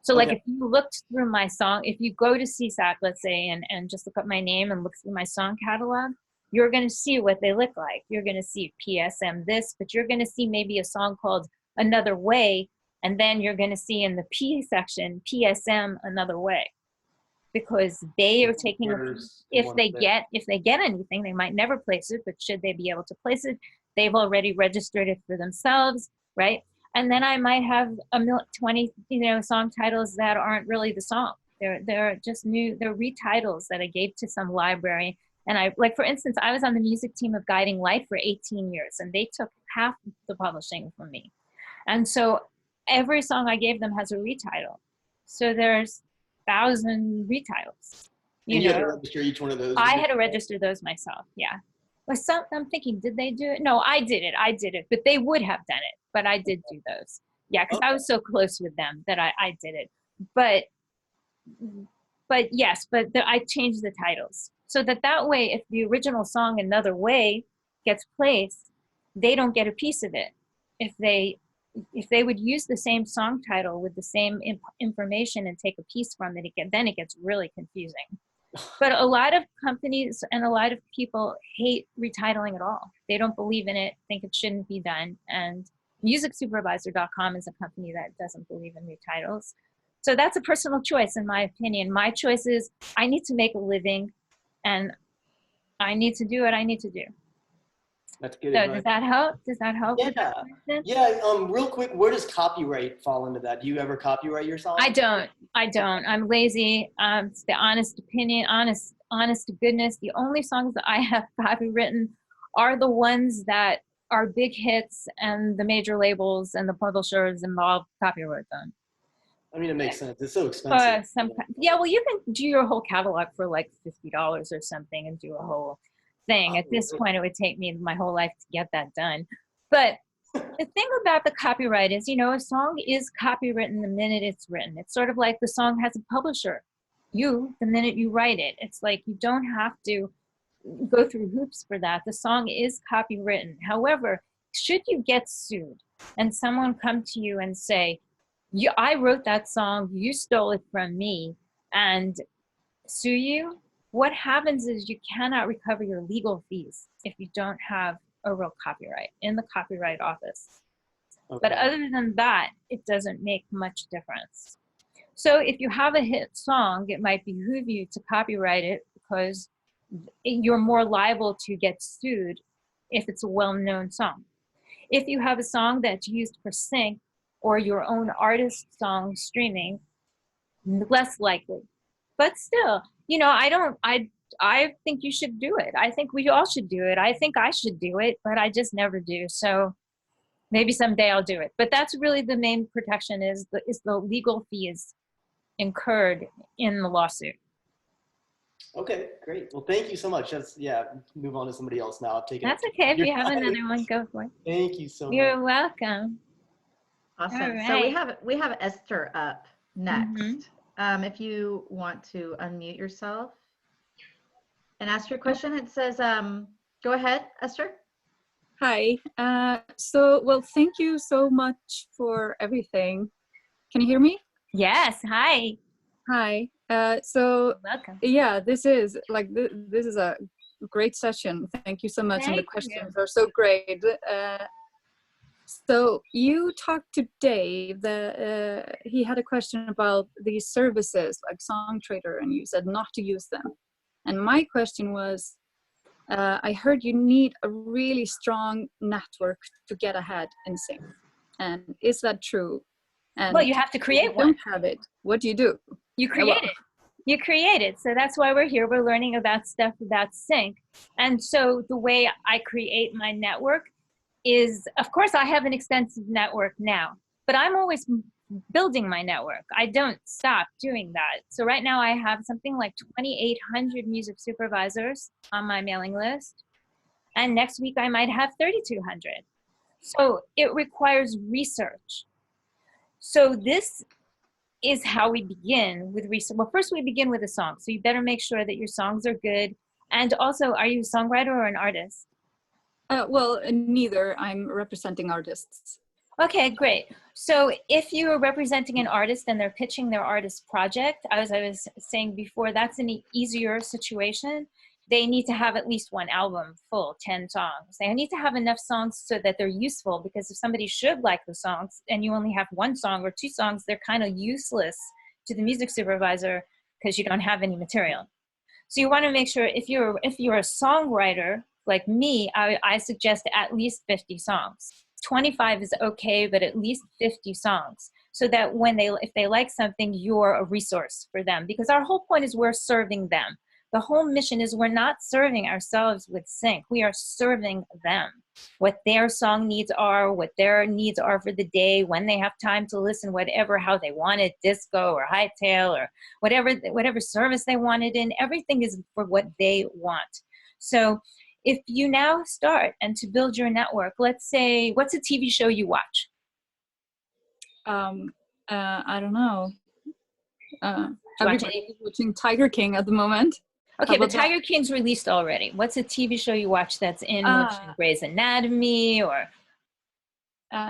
So like Okay. if you looked through my song, if you go to CSAC, let's say, and just look up my name and look through my song catalog, you're going to see what they look like. You're going to see PSM this, but you're going to see maybe a song called Another Way, and then you're going to see in the P section, PSM Another Way, because they are taking, if they get anything, they might never place it, but should they be able to place it, they've already registered it for themselves, right? And then I might have 20, song titles that aren't really the song. They're just they're retitles that I gave to some library. And like, for instance, I was on the music team of Guiding Light for 18 years, and they took half the publishing from me. And so every song I gave them has a retitle. So there's 1,000 retitles. You had to register each one of those? I had to register those myself, yeah. But I'm thinking, did they do it? No, I did it, but they would have done it. But I did do those. Yeah, because I was so close with them that I did it. But yes, I changed the titles. So that way, if the original song Another Way gets placed, they don't get a piece of it. If they would use the same song title with the same information and take a piece from it, then it gets really confusing. But a lot of companies and a lot of people hate retitling at all. They don't believe in it, think it shouldn't be done. And musicsupervisor.com is a company that doesn't believe in retitles. So that's a personal choice, in my opinion. My choice is I need to make a living, and I need to do what I need to do. That's good. So does that help? Does that help? Yeah. Yeah. Real quick, where does copyright fall into that? Do you ever copyright your song? I don't. I'm lazy. It's the honest opinion, honest to goodness. The only songs that I have copywritten are the ones that are big hits, and the major labels and the publishers involved copyright them. I mean, it makes sense. It's so expensive. Well, you can do your whole catalog for like $50 or something and do a whole thing. At this point, it would take me my whole life to get that done. But the thing about the copyright is, a song is copywritten the minute it's written. It's sort of like the song has a publisher. The minute you write it, it's like you don't have to go through hoops for that. The song is copywritten. However, should you get sued and someone come to you and say, I wrote that song, you stole it from me, and sue you, what happens is you cannot recover your legal fees if you don't have a real copyright in the Copyright Office. Okay. But other than that, it doesn't make much difference. So if you have a hit song, it might behoove you to copyright it, because you're more liable to get sued if it's a well-known song. If you have a song that's used for sync or your own artist song streaming, less likely. But still, I think you should do it. I think we all should do it. I think I should do it, but I just never do. So maybe someday I'll do it. But that's really the main protection is the legal fees incurred in the lawsuit. Okay, great. Well, thank you so much. Move on to somebody else now. I've taken That's okay. If you have another one, go for it. Thank you so much. You're welcome. Awesome. Right. So we have Esther up next. If you want to unmute yourself and ask your question, it says, go ahead, Esther. Hi. Thank you so much for everything. Can you hear me? Yes. Hi. Hi. Welcome. Yeah, this is a great session. Thank you so much. And the questions are so great. So you talked to Dave, he had a question about these services like Songwriter, and you said not to use them. And my question was, I heard you need a really strong network to get ahead in sync. And is that true? And well, you have to create one. Don't have it. What do you do? You create it. You create it. So that's why we're here. We're learning about stuff about sync. And so the way I create my network is, of course, I have an extensive network now, but I'm always building my network. I don't stop doing that. So right now I have something like 2,800 music supervisors on my mailing list. And next week I might have 3,200. So it requires research. So this is how we begin with research. Well, first we begin with a song. So you better make sure that your songs are good. And also, are you a songwriter or an artist? Well, neither. I'm representing artists. Okay, great. So if you are representing an artist and they're pitching their artist project, as I was saying before, that's an easier situation. They need to have at least one album full, 10 songs. They need to have enough songs so that they're useful, because if somebody should like the songs and you only have one song or two songs, they're kind of useless to the music supervisor because you don't have any material. So you want to make sure if you're a songwriter like me, I suggest at least 50 songs. 25 is okay, but at least 50 songs, so that if they like something, you're a resource for them, because our whole point is we're serving them. The whole mission is we're not serving ourselves with sync. We are serving them. What their song needs are, what their needs are for the day, when they have time to listen, whatever, how they want it, disco or hightail or whatever service they want it in, everything is for what they want. So if you now start and to build your network, let's say, what's a TV show you watch? I don't know. Everybody's watching Tiger King at the moment. Okay, but Tiger King's released already. What's a TV show you watch that's in motion? Grey's Anatomy or?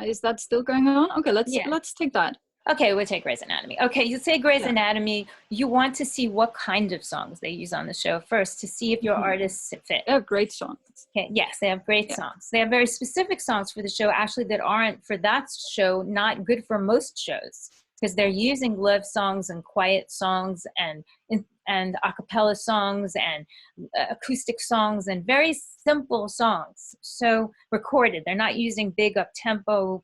Is that still going on? Okay, let's take that. Okay, we'll take Grey's Anatomy. Okay, you say Grey's Anatomy, you want to see what kind of songs they use on the show first to see if your artists fit. They have great songs. Okay, yes, they have great songs. They have very specific songs for the show, actually, that aren't for that show, not good for most shows, because they're using love songs and quiet songs and a cappella songs and acoustic songs and very simple songs. So recorded, they're not using big up-tempo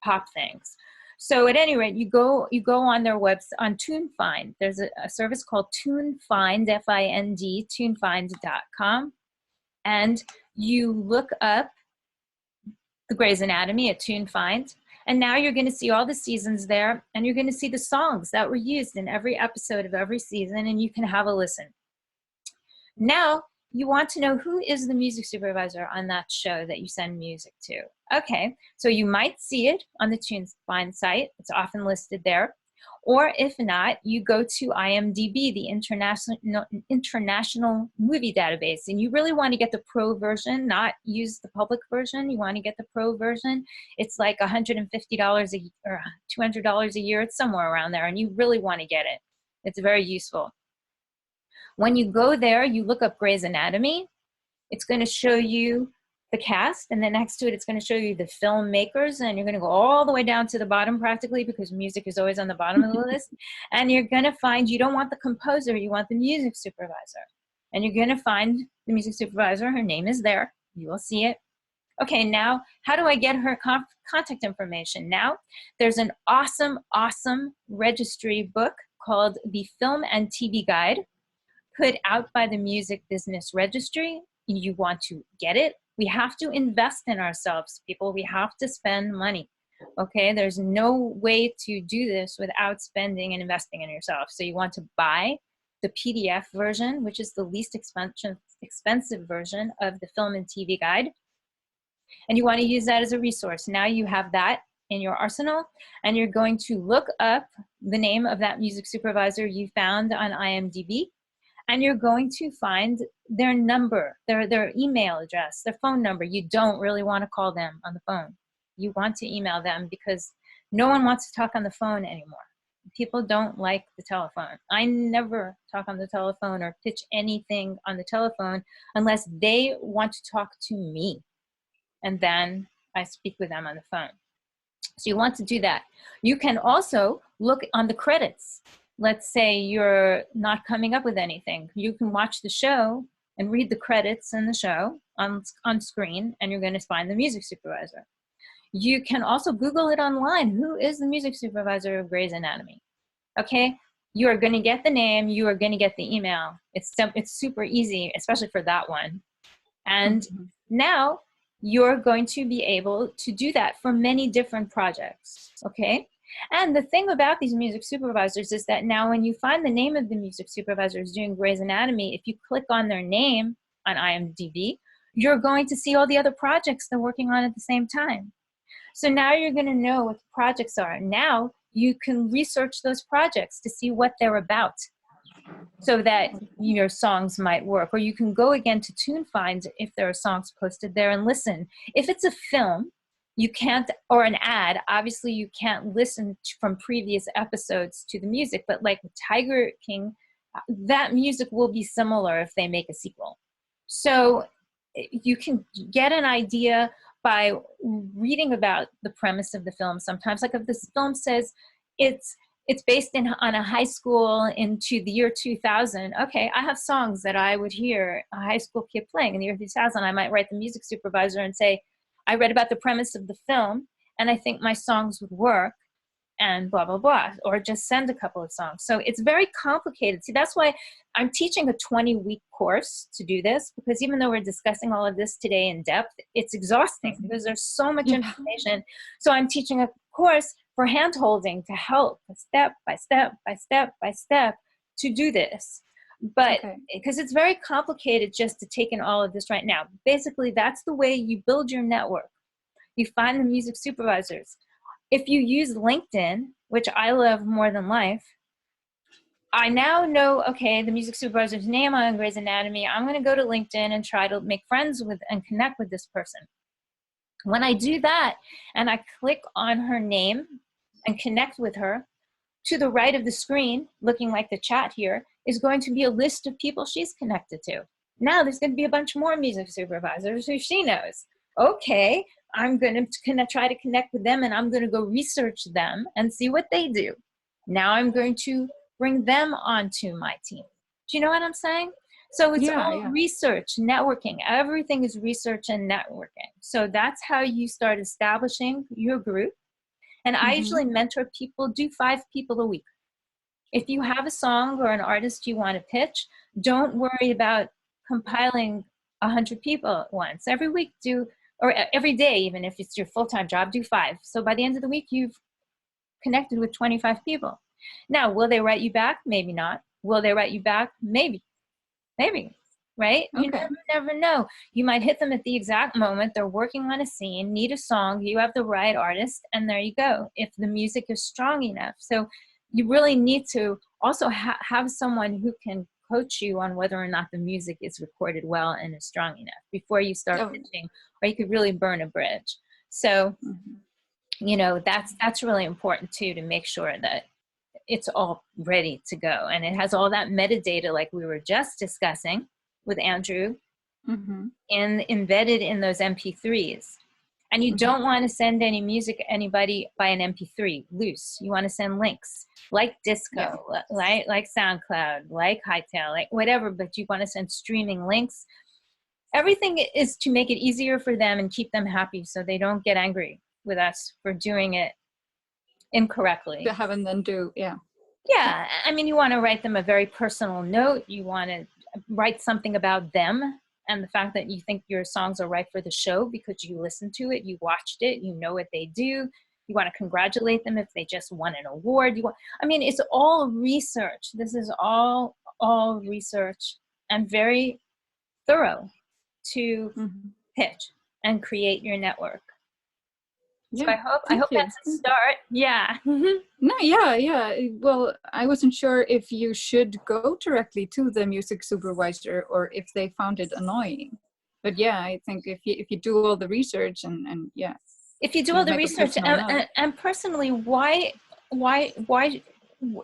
pop things. So at any rate, you go on their website, on TuneFind. There's a service called TuneFind, F-I-N-D, tunefind.com. And you look up the Grey's Anatomy at TuneFind. And now you're going to see all the seasons there, and you're going to see the songs that were used in every episode of every season, and you can have a listen. Now, you want to know who is the music supervisor on that show that you send music to. Okay, so you might see it on the TuneFind site. It's often listed there. Or if not, you go to IMDb, the International Movie Database, and you really want to get the pro version, not use the public version. You want to get the pro version. It's like $150 or $200 a year. It's somewhere around there, and you really want to get it. It's very useful. When you go there, you look up Grey's Anatomy. It's going to show you the cast, and then next to it, it's going to show you the filmmakers, and you're going to go all the way down to the bottom practically, because music is always on the bottom of the list. And you're going to find, you don't want the composer, you want the music supervisor. And you're going to find the music supervisor. Her name is there. You will see it. Okay, now, how do I get her contact information? Now, there's an awesome, awesome registry book called The Film and TV Guide, put out by the Music Business Registry. You want to get it. We have to invest in ourselves, people. We have to spend money, okay? There's no way to do this without spending and investing in yourself. So you want to buy the PDF version, which is the least expensive version of the Film and TV Guide. And you want to use that as a resource. Now you have that in your arsenal, and you're going to look up the name of that music supervisor you found on IMDb. And you're going to find their number, their email address, their phone number. You don't really want to call them on the phone. You want to email them, because no one wants to talk on the phone anymore. People don't like the telephone. I never talk on the telephone or pitch anything on the telephone unless they want to talk to me. And then I speak with them on the phone. So you want to do that. You can also look on the credits. Let's say you're not coming up with anything. You can watch the show and read the credits in the show on screen, and you're going to find the music supervisor. You can also Google it online. Who is the music supervisor of Grey's Anatomy? Okay, you are going to get the name. You are going to get the email. It's super easy, especially for that one. And now you're going to be able to do that for many different projects, okay? And the thing about these music supervisors is that now when you find the name of the music supervisors doing Grey's Anatomy, if you click on their name on IMDb, you're going to see all the other projects they're working on at the same time. So now you're going to know what the projects are. Now you can research those projects to see what they're about, so that your songs might work. Or you can go again to TuneFind if there are songs posted there and listen. If it's a film, you can't, or an ad, obviously you can't listen from previous episodes to the music, but like with Tiger King, that music will be similar if they make a sequel. So you can get an idea by reading about the premise of the film. Sometimes, like if this film says it's based on a high school into the year 2000, okay, I have songs that I would hear a high school kid playing in the year 2000. I might write the music supervisor and say, I read about the premise of the film and I think my songs would work, and blah, blah, blah, or just send a couple of songs. So it's very complicated. See, that's why I'm teaching a 20-week course to do this, because even though we're discussing all of this today in depth, it's exhausting because there's so much information. So I'm teaching a course for hand-holding to help step by step by step by step to do this. But because it's very complicated just to take in all of this right now. Basically, that's the way you build your network. You find the music supervisors. If you use LinkedIn, which I love more than life, I now know, okay, the music supervisor's name on Grey's Anatomy. I'm going to go to LinkedIn and try to make friends with and connect with this person. When I do that and I click on her name and connect with her, to the right of the screen, looking like the chat here, is going to be a list of people she's connected to. Now there's going to be a bunch more music supervisors who she knows. Okay, I'm going to try to connect with them, and I'm going to go research them and see what they do. Now I'm going to bring them onto my team. Do you know what I'm saying? So it's all research, networking. Everything is research and networking. So that's how you start establishing your group. And I usually mentor people, do 5 people a week. If you have a song or an artist you want to pitch, don't worry about compiling 100 people at once. Every week or every day, even if it's your full-time job, do 5. So by the end of the week, you've connected with 25 people. Now, will they write you back? Maybe not. Will they write you back? Maybe. Maybe. Right? You never know. You might hit them at the exact moment. They're working on a scene, need a song, you have the right artist, and there you go, if the music is strong enough. So you really need to also have someone who can coach you on whether or not the music is recorded well and is strong enough before you start pitching, or you could really burn a bridge. So, you know, that's really important too, to make sure that it's all ready to go. And it has all that metadata like we were just discussing with Andrew, and embedded in those MP3s. And you don't want to send any music to anybody by an MP3 loose. You want to send links like Disco, like SoundCloud, like Hightail, like whatever, but you want to send streaming links. Everything is to make it easier for them and keep them happy so they don't get angry with us for doing it incorrectly. To have and then do, Yeah, I mean, you want to write them a very personal note. You want to write something about them and the fact that you think your songs are right for the show because you listened to it, you watched it, you know what they do. You want to congratulate them if they just won an award. I mean, it's all research. This is all research and very thorough to pitch and create your network. So I hope that's a start. Yeah. No, yeah. Well, I wasn't sure if you should go directly to the music supervisor or if they found it annoying. But yeah, I think if you do all the research and if you do all the research and personally, why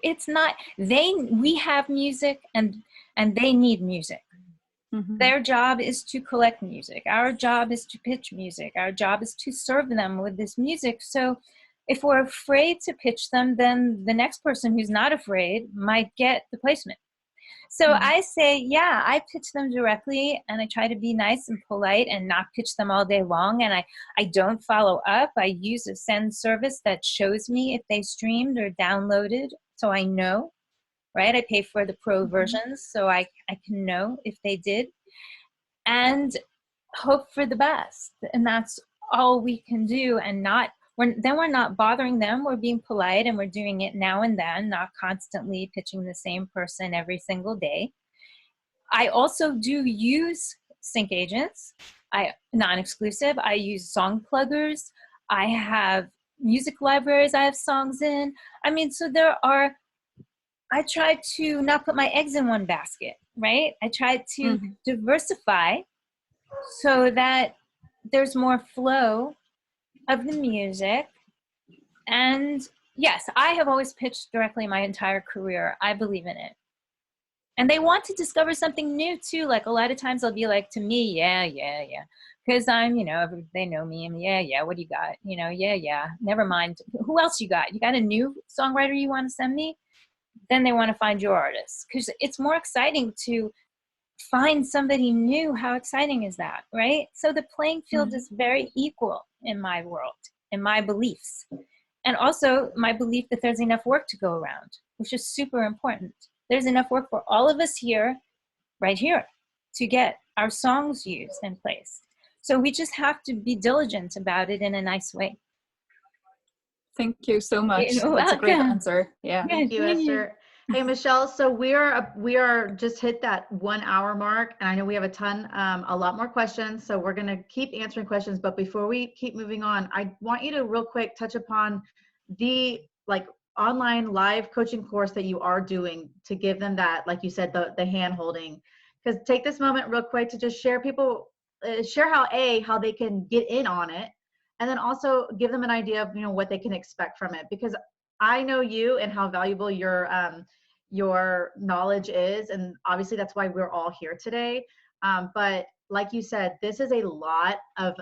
it's not we have music and they need music. Their job is to collect music. Our job is to pitch music. Our job is to serve them with this music. So if we're afraid to pitch them, then the next person who's not afraid might get the placement. So I say, I pitch them directly, and I try to be nice and polite and not pitch them all day long. And I don't follow up. I use a send service that shows me if they streamed or downloaded, so I know. Right? I pay for the pro versions, so I can know if they did, and hope for the best. And that's all we can do. And we're not bothering them. We're being polite, and we're doing it now and then, not constantly pitching the same person every single day. I also do use sync agents. Non-exclusive. I use song pluggers. I have music libraries I have songs in. I mean, so I try to not put my eggs in one basket, right? I try to diversify so that there's more flow of the music. And yes, I have always pitched directly my entire career. I believe in it. And they want to discover something new too. Like a lot of times they'll be like to me, yeah. Because I'm, you know, they know me and yeah, what do you got? You know, yeah, never mind. Who else you got? You got a new songwriter you want to send me? Then they want to find your artist. Because it's more exciting to find somebody new. How exciting is that, right? So the playing field is very equal in my world, in my beliefs. And also my belief that there's enough work to go around, which is super important. There's enough work for all of us here, right here, to get our songs used and placed. So we just have to be diligent about it in a nice way. Thank you so much. You're That's a great welcome. answer. Yeah. Thank you, Esther. Hey, Michèle, so we are just hit that 1 hour mark, and I know we have a lot more questions, so we're going to keep answering questions. But before we keep moving on, I want you to real quick touch upon the online live coaching course that you are doing to give them that, like you said, the hand holding. Because take this moment real quick to just share how they can get in on it, and then also give them an idea of what they can expect from it. Because I know you and how valuable your knowledge is, and obviously that's why we're all here today. But like you said, this is a lot of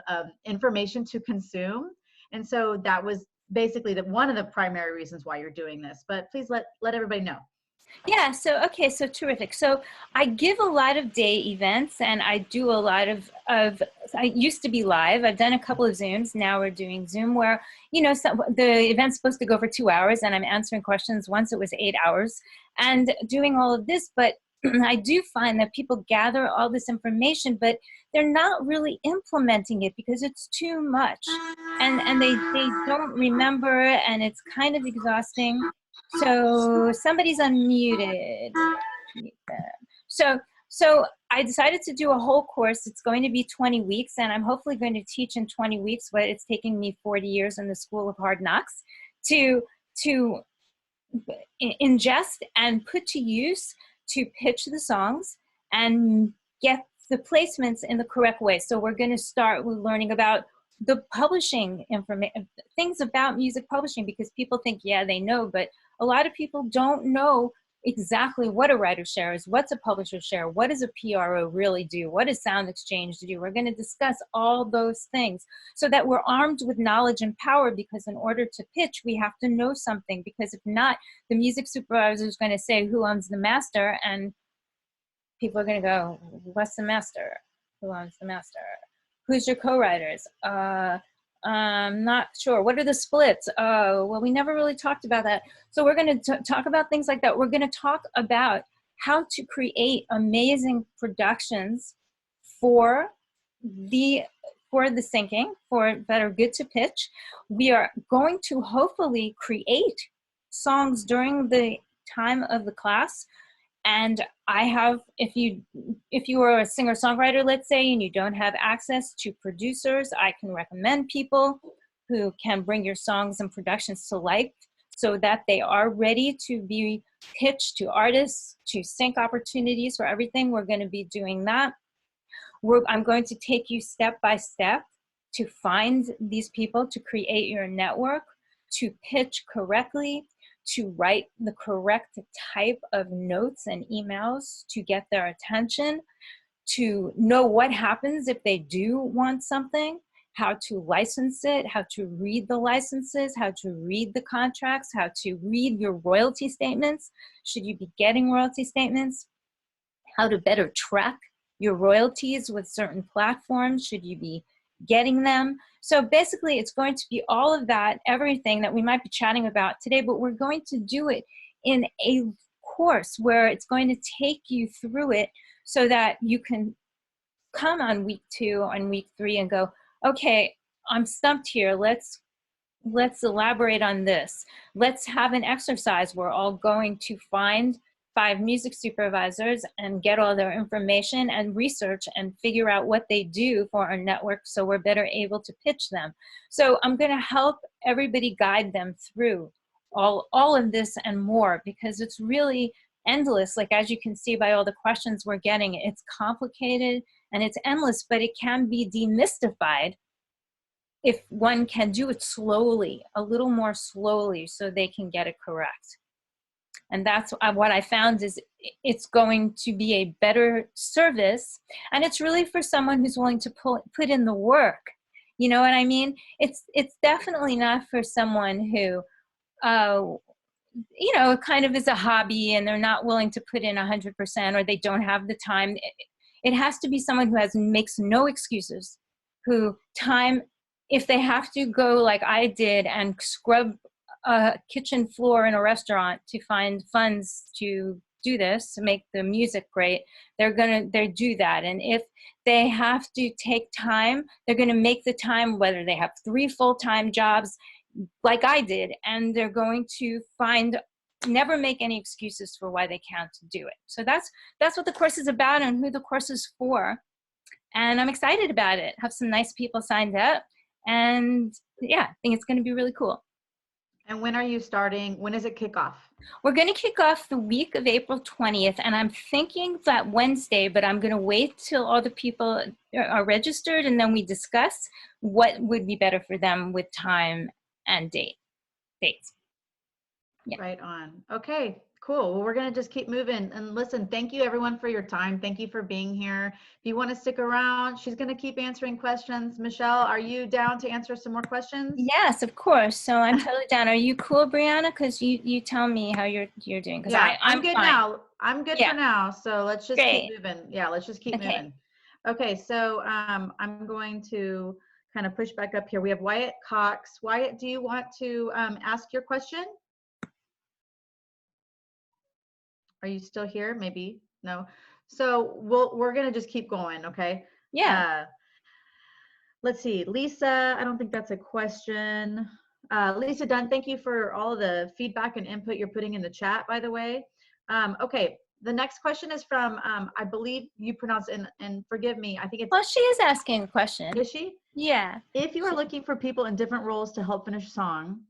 information to consume, and so that was basically one of the primary reasons why you're doing this. But please let everybody know. Yeah, so terrific. So I give a lot of day events, and I do a lot of I used to be live. I've done a couple of Zooms. Now we're doing Zoom where, the event's supposed to go for 2 hours, and I'm answering questions. Once it was 8 hours and doing all of this. But I do find that people gather all this information, but they're not really implementing it because it's too much. And they don't remember, and it's kind of exhausting. So somebody's unmuted. So I decided to do a whole course. It's going to be 20 weeks, and I'm hopefully going to teach in 20 weeks what it's taking me 40 years in the School of Hard Knocks to ingest and put to use to pitch the songs and get the placements in the correct way. So we're going to start with learning about the publishing information, things about music publishing, because people think, yeah, they know, but a lot of people don't know exactly what a writer share is, what's a publisher share, what does a PRO really do, what does Sound Exchange do. We're going to discuss all those things so that we're armed with knowledge and power, because in order to pitch, we have to know something, because if not, the music supervisor is going to say, who owns the master? And people are going to go, what's the master? Who owns the master? Who's your co-writers? Not sure. What are the splits? Well, we never really talked about that. So we're going to talk about things like that. We're going to talk about how to create amazing productions for the syncing, that are good to pitch. We are going to hopefully create songs during the time of the class. And I have, if you are a singer-songwriter, let's say, and you don't have access to producers, I can recommend people who can bring your songs and productions to life so that they are ready to be pitched to artists, to sync opportunities for everything. We're going to be doing that. I'm going to take you step by step to find these people, to create your network, to pitch correctly, to write the correct type of notes and emails to get their attention, to know what happens if they do want something, how to license it, how to read the licenses, how to read the contracts, how to read your royalty statements. Should you be getting royalty statements? How to better track your royalties with certain platforms. Should you be getting them? So basically, it's going to be all of that, everything that we might be chatting about today, but we're going to do it in a course where it's going to take you through it so that you can come on week 2 and week 3 and go, okay, I'm stumped here. Let's elaborate on this. Let's have an exercise. We're all going to find 5 music supervisors and get all their information and research and figure out what they do for our network so we're better able to pitch them. So I'm going to help everybody guide them through all of this and more, because it's really endless. Like, as you can see by all the questions we're getting, it's complicated and it's endless, but it can be demystified if one can do it slowly, a little more slowly, so they can get it correct. And that's what I found is it's going to be a better service. And it's really for someone who's willing to put in the work. You know what I mean? It's definitely not for someone who, you know, kind of is a hobby and they're not willing to put in 100% or they don't have the time. It has to be someone who makes no excuses, who if they have to go like I did and scrub a kitchen floor in a restaurant to find funds to do this, to make the music great, they do that. And if they have to take time, they're gonna make the time, whether they have 3 full-time jobs like I did, and they're going to never make any excuses for why they can't do it. So that's what the course is about and who the course is for. And I'm excited about it. Have some nice people signed up, and yeah, I think it's gonna be really cool. And when are you starting? When does it kick off? We're going to kick off the week of April 20th, and I'm thinking that Wednesday, but I'm going to wait till all the people are registered, and then we discuss what would be better for them with time and dates. Yeah. Right on. Okay, cool. Well, we're going to just keep moving. And listen, thank you everyone for your time. Thank you for being here. If you want to stick around, she's going to keep answering questions. Michèle, are you down to answer some more questions? Yes, of course. So I'm totally down. Are you cool, Brianna? Because you tell me how you're doing. Yeah, I'm good fine. now. I'm good for now. So let's just keep moving. Yeah, let's just keep moving. Okay, so I'm going to kind of push back up here. We have Wyatt Cox. Wyatt, do you want to ask your question? Are you still here? Maybe. No. So we're going to just keep going, okay? Yeah. Let's see. Lisa, I don't think that's a question. Lisa Dunn, thank you for all the feedback and input you're putting in the chat, by the way. Okay. The next question is from, I believe you pronounce it, and forgive me, I think it's... Well, she is asking a question. Is she? Yeah. If you are looking for people in different roles to help finish a song,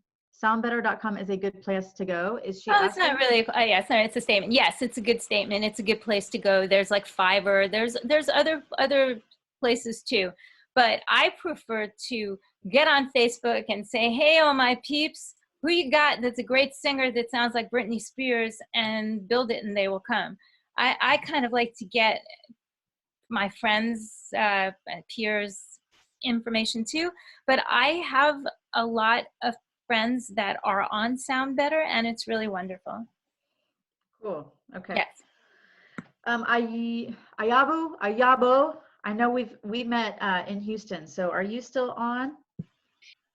soundbetter.com is a good place to go. Is she asking? It's not really, yeah, sorry, it's a statement. Yes, it's a good statement. It's a good place to go. There's like Fiverr. There's other places too. But I prefer to get on Facebook and say, hey, all my peeps, who you got that's a great singer that sounds like Britney Spears, and build it and they will come. I kind of like to get my friends, peers information too, but I have a lot of friends that are on Sound Better, and it's really wonderful. Cool. Okay. Yes. Ayabo, I know we met in Houston. So are you still on?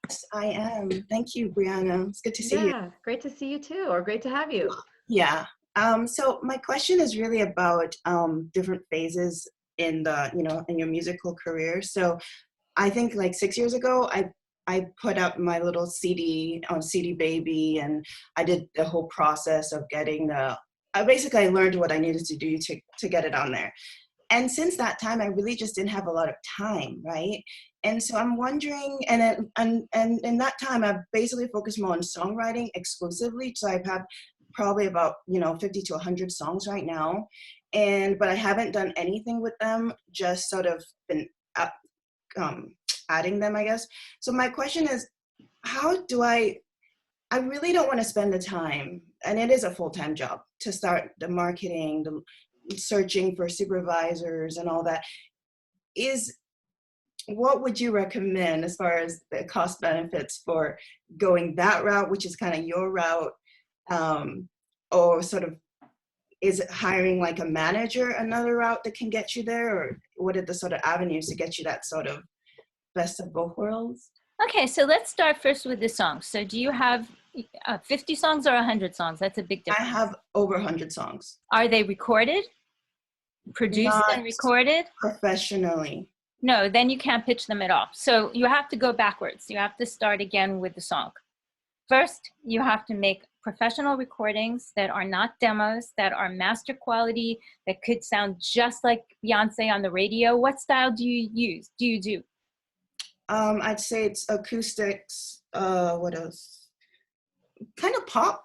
Yes, I am. Thank you, Brianna. It's good to see you. Yeah, great to see you too, or great to have you. Yeah. So my question is really about different phases in in your musical career. So I think like 6 years ago, I put out my little CD on CD Baby, and I did the whole process of getting I basically learned what I needed to do to get it on there. And since that time, I really just didn't have a lot of time, right? And so I'm wondering, and in that time, I've basically focused more on songwriting exclusively. So I have probably about 50 to 100 songs right now, but I haven't done anything with them. Just sort of been adding them, I guess. So my question is, how do I really don't want to spend the time, and it is a full-time job, to start the marketing, the searching for supervisors and all that. What would you recommend as far as the cost benefits for going that route, which is kind of your route, or sort of, is it hiring like a manager another route that can get you there, or what are the sort of avenues to get you that sort of best of both worlds? Okay, so let's start first with the songs. So do you have 50 songs or 100 songs? That's a big difference. I have over 100 songs. Are they recorded? Produced and recorded? Professionally. No, then you can't pitch them at all. So you have to go backwards. You have to start again with the song. First, you have to make professional recordings that are not demos, that are master quality, that could sound just like Beyonce on the radio. What style do you use? Do you do? I'd say it's acoustics. What else? Kind of pop.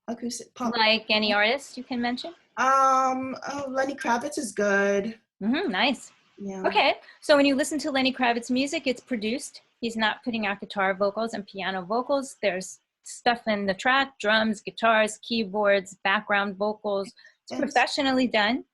Acoustic pop. Like any artist you can mention? Lenny Kravitz is good. Nice. Yeah. Okay, so when you listen to Lenny Kravitz music, it's produced. He's not putting out guitar vocals and piano vocals. There's stuff in the track, drums, guitars, keyboards, background vocals. It's professionally done.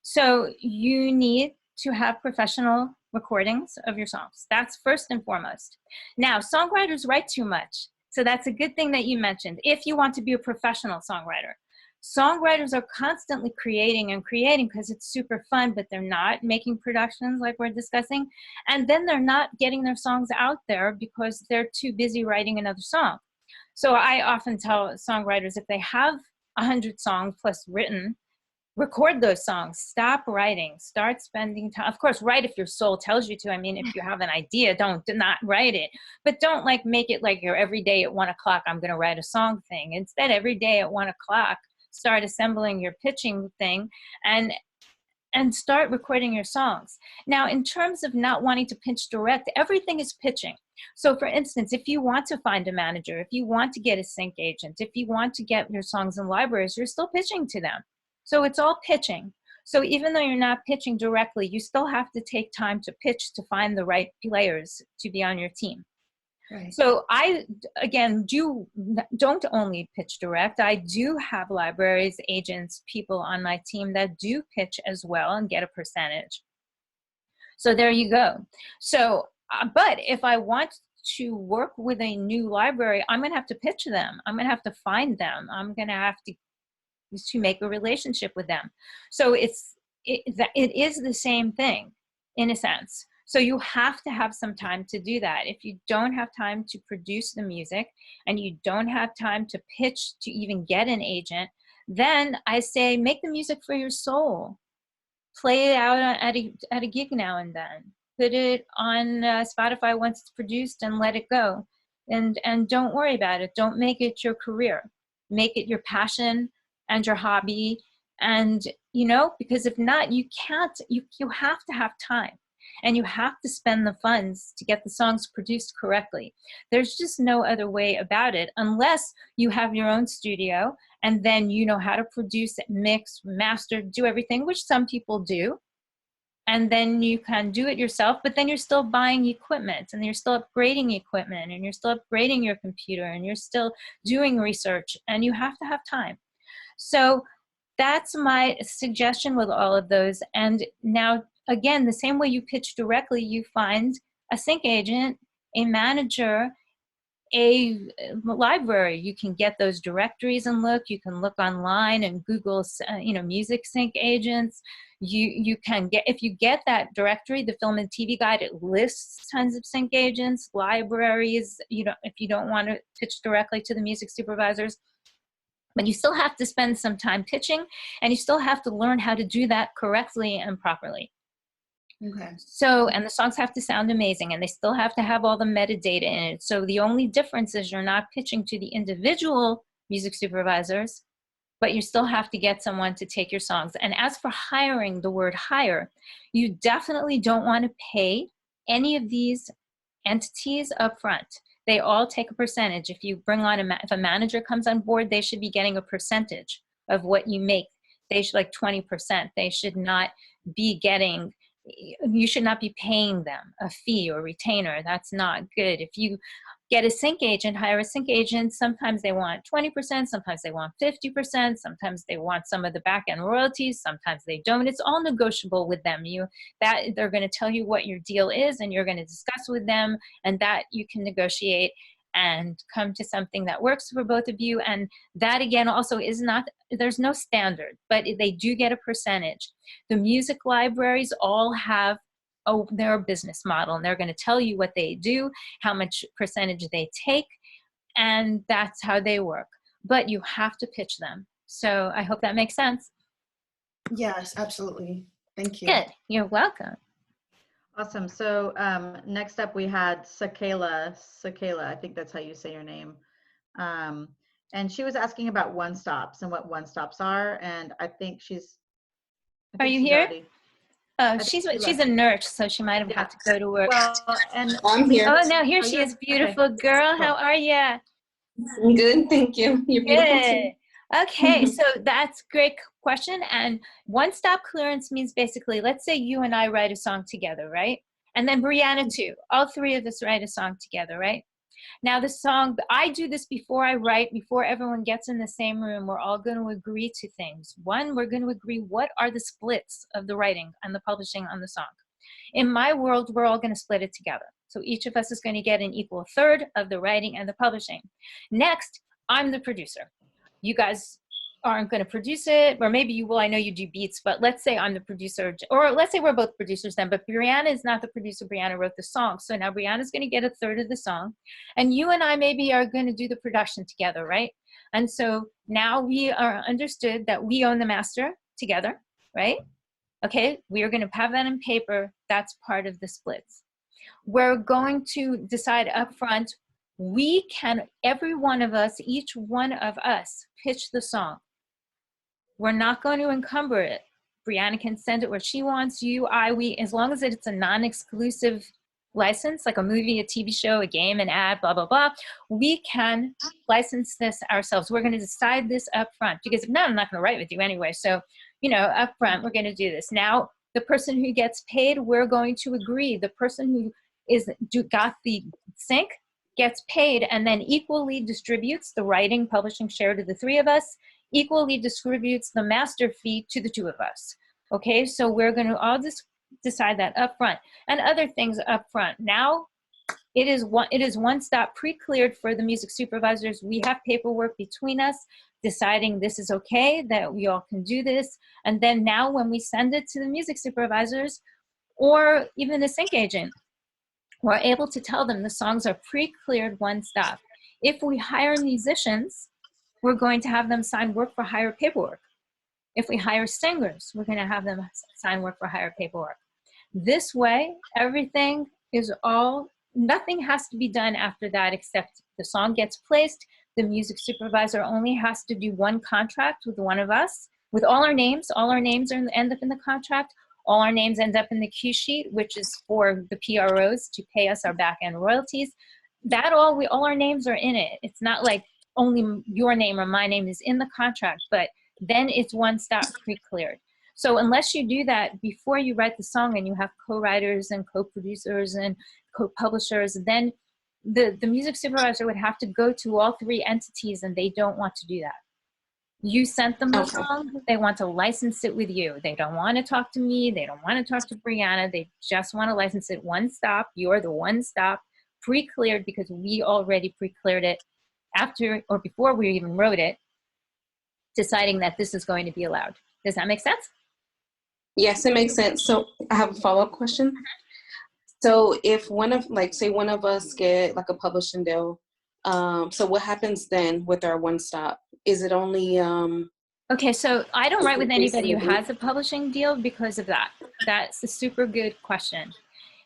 So you need to have professional recordings of your songs. That's first and foremost. Now, songwriters write too much. So that's a good thing that you mentioned. If you want to be a professional songwriter, songwriters are constantly creating and creating because it's super fun, but they're not making productions like we're discussing. And then they're not getting their songs out there because they're too busy writing another song. So I often tell songwriters, if they have 100 songs plus written, record those songs, stop writing, start spending time. Of course, write if your soul tells you to. I mean, if you have an idea, do not write it, but don't like make it like your every day at 1 o'clock, I'm going to write a song thing. Instead, every day at 1 o'clock, start assembling your pitching thing and start recording your songs. Now, in terms of not wanting to pitch direct, everything is pitching. So for instance, if you want to find a manager, if you want to get a sync agent, if you want to get your songs in libraries, you're still pitching to them. So it's all pitching. So even though you're not pitching directly, you still have to take time to pitch to find the right players to be on your team. Right. So I, again, don't only pitch direct. I do have libraries, agents, people on my team that do pitch as well and get a percentage. So there you go. So, but if I want to work with a new library, I'm going to have to pitch them. I'm going to have to find them. I'm going to have to make a relationship with them. So it is the same thing in a sense. So you have to have some time to do that. If you don't have time to produce the music and you don't have time to pitch to even get an agent, then I say make the music for your soul. Play it out at a gig now and then. Put it on Spotify once it's produced and let it go. And don't worry about it. Don't make it your career. Make it your passion and your hobby. And, because if not, you have to have time. And you have to spend the funds to get the songs produced correctly. There's just no other way about it unless you have your own studio and then you know how to produce it, mix, master, do everything, which some people do. And then you can do it yourself, but then you're still buying equipment and you're still upgrading equipment and you're still upgrading your computer and you're still doing research and you have to have time. So that's my suggestion with all of those. And now, again, the same way you pitch directly, you find a sync agent, a manager, a library. You can get those directories and look. You can look online and Google, music sync agents. You can get, if you get that directory, the Film and TV Guide, it lists tons of sync agents, libraries. If you don't want to pitch directly to the music supervisors. But you still have to spend some time pitching, and you still have to learn how to do that correctly and properly. Okay. So, and the songs have to sound amazing, and they still have to have all the metadata in it. So the only difference is you're not pitching to the individual music supervisors, but you still have to get someone to take your songs. And as for hiring, the word hire, you definitely don't want to pay any of these entities up front. They all take a percentage. If you bring on if a manager comes on board, they should be getting a percentage of what you make. They should, like 20%. They should not be getting, you should not be paying them a fee or retainer. That's not good. If you get a sync agent, hire a sync agent, sometimes they want 20%, sometimes they want 50%, sometimes they want some of the back end royalties, sometimes they don't. It's all negotiable with them. They're going to tell you what your deal is, and you're going to discuss with them, and that you can negotiate and come to something that works for both of you. And that, again, also is not, there's no standard, but they do get a percentage. The music libraries all have their business model, and they're going to tell you what they do, how much percentage they take, and that's how they work. But you have to pitch them. So I hope that makes sense. Yes, absolutely. Thank you. Good. You're welcome. Awesome. So next up we had Sakela, I think that's how you say your name. And she was asking about one-stops and what one-stops are. And I think she's Are you here? Oh, she's a nurse, so she might have had to go to work. Well, and I'm here. Oh, no, here she is. Beautiful girl. How are you? I'm good, thank you. You're beautiful too. Okay, so that's a great question. And one-stop clearance means basically, let's say you and I write a song together, right? And then Brianna too. All three of us write a song together, right? Now the song, I do this before I write, before everyone gets in the same room. We're all going to agree to things. One, we're going to agree what are the splits of the writing and the publishing on the song. In my world, we're all going to split it together. So each of us is going to get an equal third of the writing and the publishing. Next, I'm the producer. You guys aren't going to produce it, or maybe you will. I know you do beats, but let's say I'm the producer, or let's say we're both producers then, but Brianna is not the producer. Brianna wrote the song. So now Brianna's going to get a third of the song, and you and I maybe are going to do the production together, right? And so now we are understood that we own the master together, right? Okay, we are going to have that in paper. That's part of the splits. We're going to decide up front, we can, every one of us, each one of us, pitch the song. We're not going to encumber it. Brianna can send it where she wants, you, I, we, as long as it's a non-exclusive license, like a movie, a TV show, a game, an ad, blah, blah, blah. We can license this ourselves. We're going to decide this up front, because if not, I'm not going to write with you anyway. So, you know, up front, we're going to do this. Now, the person who gets paid, we're going to agree. The person who got the sync gets paid and then equally distributes the writing, publishing share to the three of us, equally distributes the master fee to the two of us. Okay, so we're going to all decide that up front, and other things up front. Now, it is one stop pre-cleared for the music supervisors. We have paperwork between us deciding this is okay, that we all can do this. And then now when we send it to the music supervisors or even the sync agent, we're able to tell them the songs are pre-cleared one stop. If we hire musicians, we're going to have them sign work for hire paperwork. If we hire singers, we're going to have them sign work for hire paperwork. This way, everything is all, nothing has to be done after that except the song gets placed. The music supervisor only has to do one contract with one of us, with all our names. All our names end up in the contract. All our names end up in the cue sheet, which is for the PROs to pay us our back-end royalties. All our names are in it. It's not like only your name or my name is in the contract, but then it's one stop pre-cleared. So unless you do that before you write the song and you have co-writers and co-producers and co-publishers, then the music supervisor would have to go to all three entities, and they don't want to do that. You sent them the song, they want to license it with you. They don't want to talk to me, they don't want to talk to Brianna, they just want to license it one stop. You're the one stop, pre-cleared, because we already pre-cleared it after or before we even wrote it, deciding that this is going to be allowed. Does that make sense? Yes, it makes sense. So I have a follow-up question. So if say one of us get like a publishing deal, so what happens then with our one stop? Is it only okay, so I don't write with anybody who has a publishing deal because of that. That's a super good question.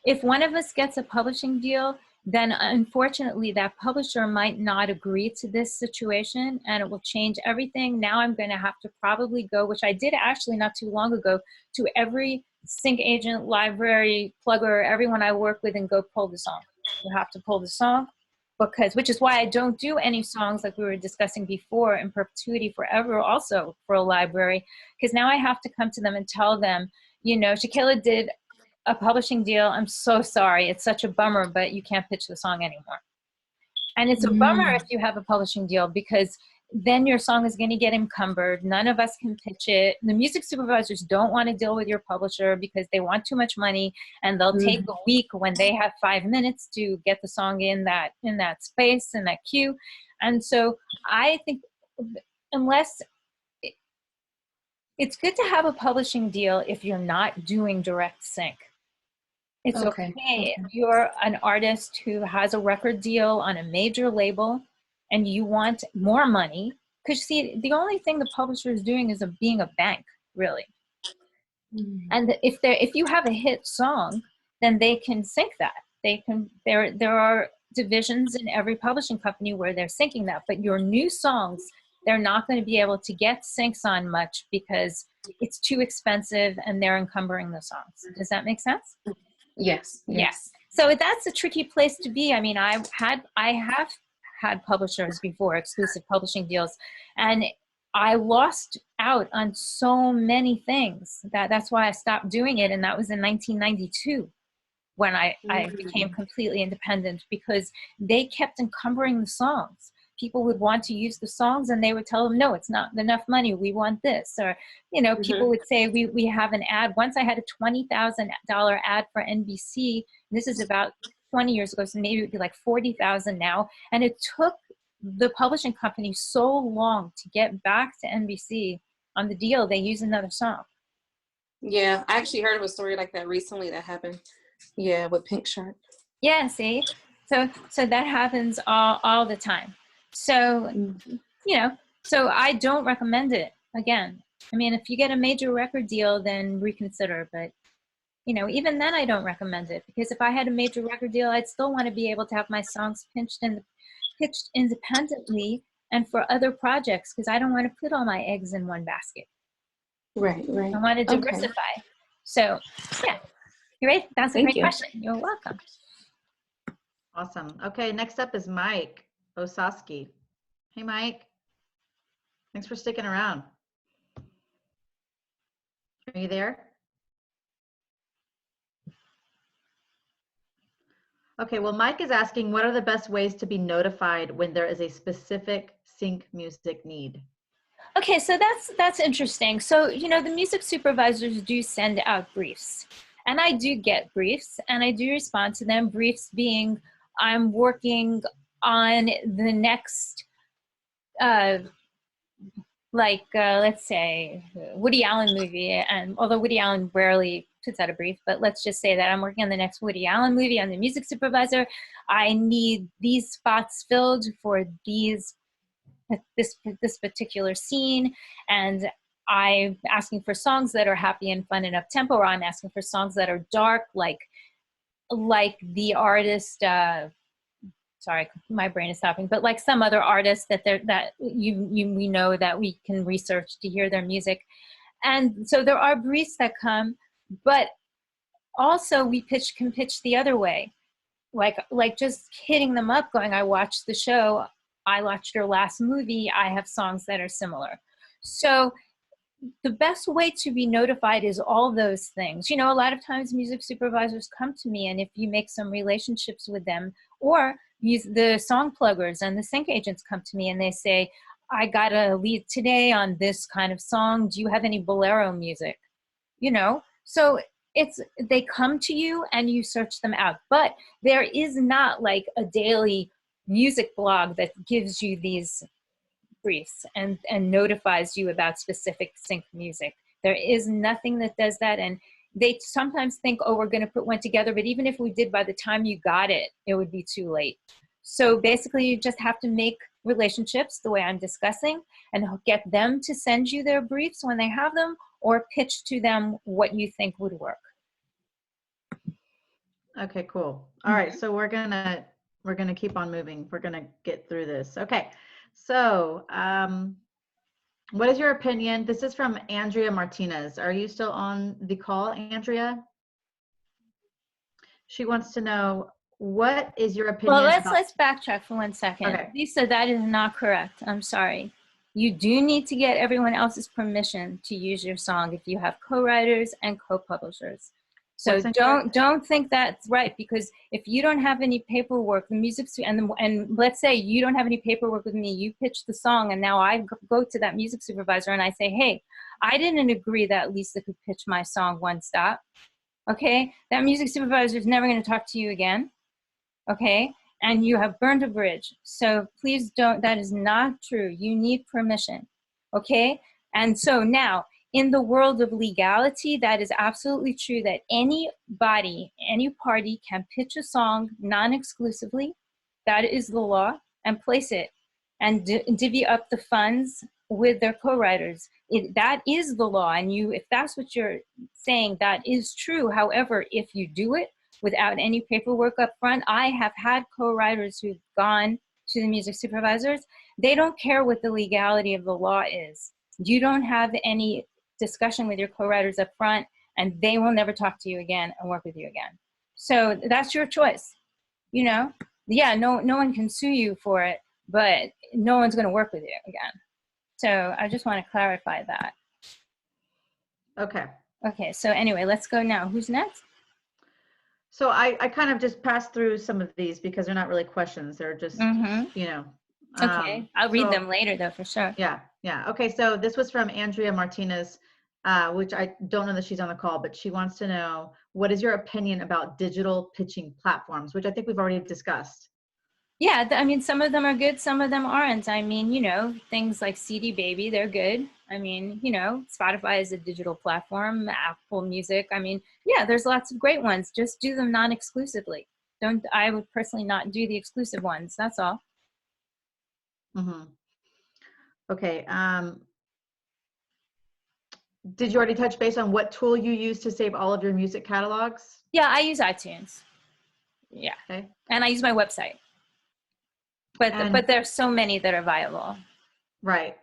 If one of us gets a publishing deal, then unfortunately that publisher might not agree to this situation, and it will change everything. Now I'm going to have to probably go, which I did actually not too long ago, to every sync agent, library, plugger, everyone I work with, and go pull the song. You have to pull the song, which is why I don't do any songs like we were discussing before in perpetuity forever also for a library, because now I have to come to them and tell them, you know, Shaquilla did a publishing deal. I'm so sorry. It's such a bummer, but you can't pitch the song anymore. And it's a bummer if you have a publishing deal, because then your song is going to get encumbered. None of us can pitch it. The music supervisors don't want to deal with your publisher because they want too much money, and they'll take a week when they have 5 minutes to get the song in that space, in that queue. And so I think it's good to have a publishing deal if you're not doing direct sync. It's okay if you're an artist who has a record deal on a major label and you want more money, because see, the only thing the publisher is doing is being a bank, really. And if you have a hit song, then they can sync that. There are divisions in every publishing company where they're syncing that, but your new songs, they're not going to be able to get syncs on much because it's too expensive and they're encumbering the songs. Does that make sense? Yes. Yes. So that's a tricky place to be. I mean, I have had publishers before, exclusive publishing deals, and I lost out on so many things. That's why I stopped doing it, and that was in 1992. when I became completely independent, because they kept encumbering the songs. People would want to use the songs and they would tell them, no, it's not enough money, we want this. Or, you know, people would say, we have an ad. Once I had a $20,000 ad for NBC. This is about 20 years ago, so maybe it would be like 40,000 now. And it took the publishing company so long to get back to NBC on the deal. They used another song. Yeah, I actually heard of a story like that recently that happened. Yeah, with Pink Shark. Yeah, see? So that happens all the time. So, you know, so I don't recommend it. Again, I mean, if you get a major record deal, then reconsider. But, you know, even then I don't recommend it, because if I had a major record deal, I'd still want to be able to have my songs pitched independently and for other projects, because I don't want to put all my eggs in one basket. Right. I want to diversify. Okay. So, yeah, you're right. That's a great question. You're welcome. Awesome. Okay, next up is Mike Osaski. Hey, Mike. Thanks for sticking around. Are you there? Okay, well, Mike is asking, what are the best ways to be notified when there is a specific sync music need? Okay, so that's interesting. So, you know, the music supervisors do send out briefs, and I do get briefs, and I do respond to them. Briefs being, I'm working on the next, let's say, Woody Allen movie, and although Woody Allen rarely puts out a brief, but let's just say that I'm working on the next Woody Allen movie. I'm the music supervisor. I need these spots filled for this particular scene, and I'm asking for songs that are happy and fun and up tempo, or I'm asking for songs that are dark, like the artist. Sorry, my brain is stopping. But like some other artists we know that we can research to hear their music, and so there are briefs that come, but also we can pitch the other way, like just hitting them up, going, I watched the show. I watched your last movie. I have songs that are similar. So the best way to be notified is all those things. You know, a lot of times music supervisors come to me, and if you make some relationships with them, or the song pluggers and the sync agents come to me and they say, I got a lead today on this kind of song. Do you have any bolero music? You know, so they come to you and you search them out. But there is not like a daily music blog that gives you these briefs and notifies you about specific sync music. There is nothing that does that, and they sometimes think, oh, we're going to put one together, but even if we did, by the time you got it, it would be too late. So basically you just have to make relationships the way I'm discussing and get them to send you their briefs when they have them, or pitch to them what you think would work. Okay, cool. All right, so we're gonna keep on moving. We're gonna get through this. Okay, so what is your opinion? This is from Andrea Martinez. Are you still on the call, Andrea? She wants to know, what is your opinion? Well, let's backtrack for 1 second. Okay. Lisa, that is not correct. I'm sorry. You do need to get everyone else's permission to use your song if you have co-writers and co-publishers. So don't think that's right, because if you don't have any paperwork, the music, and let's say you don't have any paperwork with me, you pitch the song, and now I go to that music supervisor and I say, hey, I didn't agree that Lisa could pitch my song One Stop. Okay, that music supervisor is never going to talk to you again. Okay, and you have burned a bridge. So please don't, that is not true. You need permission. Okay, and so now, in the world of legality, that is absolutely true, that anybody, any party can pitch a song non-exclusively. That is the law, and place it and divvy up the funds with their co-writers. That is the law, and if that's what you're saying, that is true. However, if you do it without any paperwork up front, I have had co-writers who've gone to the music supervisors. They don't care what the legality of the law is. You don't have any discussion with your co-writers up front, and they will never talk to you again and work with you again. So that's your choice. You know, yeah, no one can sue you for it, but no one's going to work with you again. So I just want to clarify that. Okay. Okay, so anyway, let's go now. Who's next? So I kind of just passed through some of these because they're not really questions. They're just, you know. Okay, I'll read them later though, for sure. Yeah, yeah. Okay, so this was from Andrea Martinez, which I don't know that she's on the call, but she wants to know, what is your opinion about digital pitching platforms, which I think we've already discussed. Yeah, I mean, some of them are good, some of them aren't. I mean, you know, things like CD Baby, they're good. I mean, you know, Spotify is a digital platform, Apple Music. I mean, yeah, there's lots of great ones. Just do them non-exclusively. I would personally not do the exclusive ones. That's all. Okay. Did you already touch base on what tool you use to save all of your music catalogs? Yeah, I use iTunes. Yeah. Okay. And I use my website. But there's so many that are viable. Right.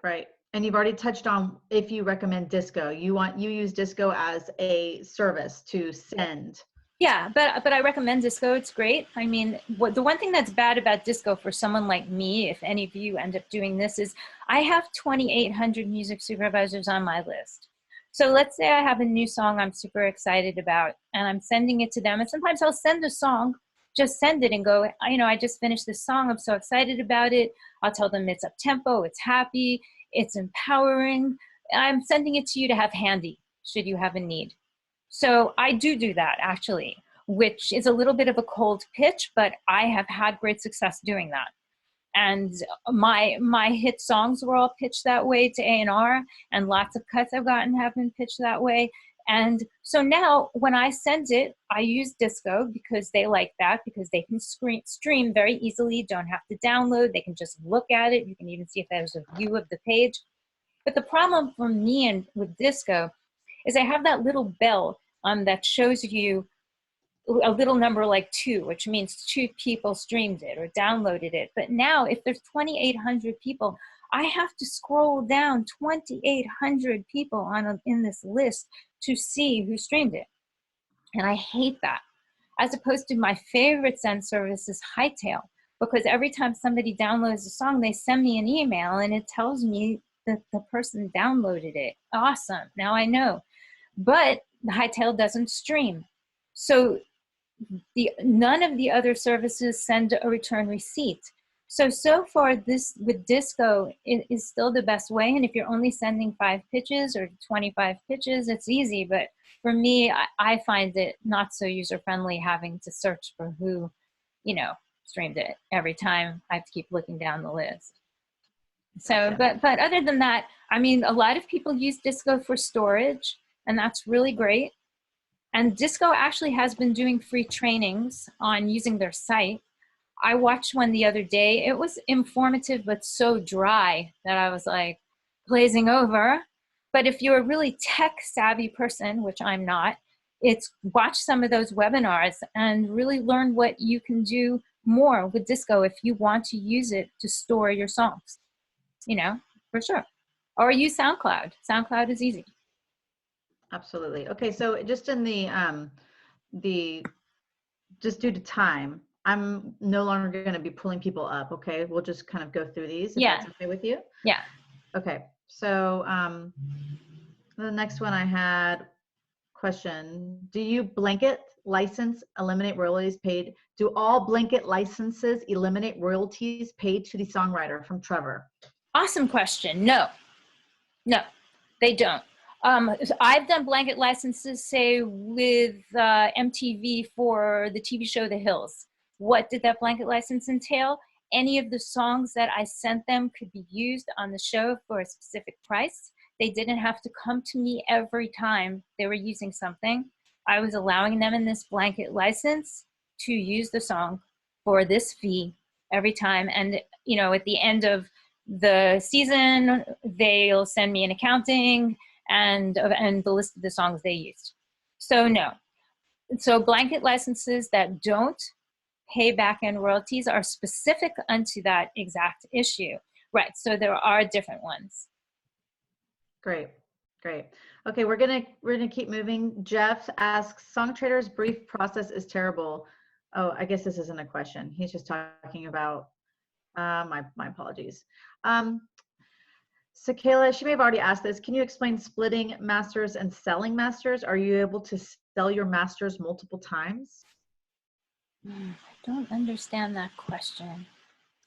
And you've already touched on if you recommend Disco. You use Disco as a service to send. Yeah, but I recommend Disco. It's great. I mean, the one thing that's bad about Disco for someone like me, if any of you end up doing this, is I have 2,800 music supervisors on my list. So let's say I have a new song I'm super excited about, and I'm sending it to them. And sometimes I'll send a song, just send it and go, you know, I just finished this song. I'm so excited about it. I'll tell them it's up-tempo, it's happy, it's empowering. I'm sending it to you to have handy, should you have a need. So I do that, actually, which is a little bit of a cold pitch, but I have had great success doing that. And my hit songs were all pitched that way to A&R, and lots of cuts I've gotten have been pitched that way. And so now when I send it, I use Disco because they like that, because they can stream very easily, don't have to download, they can just look at it. You can even see if there's a view of the page. But the problem for me and with Disco is I have that little bell that shows you a little number like 2, which means 2 people streamed it or downloaded it. But now if there's 2,800 people, I have to scroll down 2,800 people in this list to see who streamed it. And I hate that. As opposed to my favorite send service is Hightail, because every time somebody downloads a song, they send me an email and it tells me that the person downloaded it. Awesome, now I know. But the Hightail doesn't stream. So none of the other services send a return receipt. So far with Disco is still the best way. And if you're only sending 5 pitches or 25 pitches, it's easy. But for me, I find it not so user-friendly having to search for who, you know, streamed it every time. I have to keep looking down the list. So, but other than that, I mean, a lot of people use Disco for storage, and that's really great. And Disco actually has been doing free trainings on using their site. I watched one the other day. It was informative, but so dry that I was like glazing over. But if you're a really tech savvy person, which I'm not, watch some of those webinars and really learn what you can do more with Disco if you want to use it to store your songs, you know, for sure. Or use SoundCloud. SoundCloud is easy. Absolutely. Okay, so just in just due to time, I'm no longer going to be pulling people up. Okay, we'll just kind of go through these. If that's okay with you. Yeah. Okay. So the next one I had question: do you blanket license eliminate royalties paid? Do all blanket licenses eliminate royalties paid to the songwriter? From Trevor. Awesome question. No, they don't. I've done blanket licenses, say, with MTV for the TV show The Hills. What did that blanket license entail? Any of the songs that I sent them could be used on the show for a specific price. They didn't have to come to me every time they were using something. I was allowing them in this blanket license to use the song for this fee every time. And, you know, at the end of the season, they'll send me an accounting and the list of the songs they used. So no. So blanket licenses that don't pay back-end royalties are specific unto that exact issue. Right, so there are different ones. Great. Okay, we're gonna keep moving. Jeff asks, Songtraders' brief process is terrible. Oh, I guess this isn't a question. He's just talking about, my apologies. So Kayla, she may have already asked this. Can you explain splitting masters and selling masters? Are you able to sell your masters multiple times? I don't understand that question.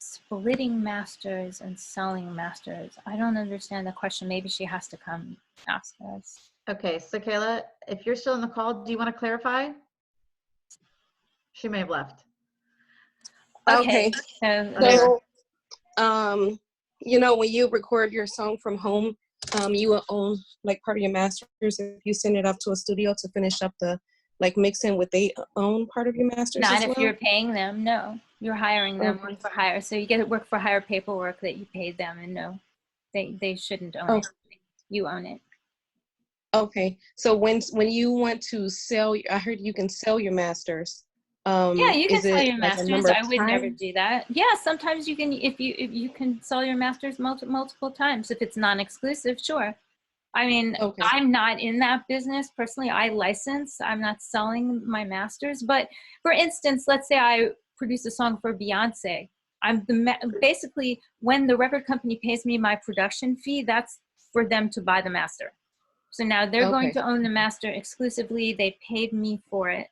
Splitting masters and selling masters. I don't understand the question. Maybe she has to come ask us. Okay, so Kayla, if you're still in the call, do you want to clarify? She may have left. Okay. So, you know, when you record your song from home, you will own like part of your masters. If you send it up to a studio to finish up the like mixing, would they own part of your masters not as if well? you're paying them, no. You're hiring them work for hire. So you get work for hire paperwork that you paid them, and no, they shouldn't own it. You own it. Okay. So when you want to sell, I heard you can sell your masters. Yeah, you can is sell it your like a masters. number of I would never times? do that. Yeah, sometimes you can, if you can sell your masters multiple times. If it's non-exclusive, sure. I mean, Okay. I'm not in that business personally. I license. I'm not selling my masters. But for instance, let's say I produce a song for Beyonce. Basically, when the record company pays me my production fee, that's for them to buy the master. So now they're going to own the master exclusively. They paid me for it.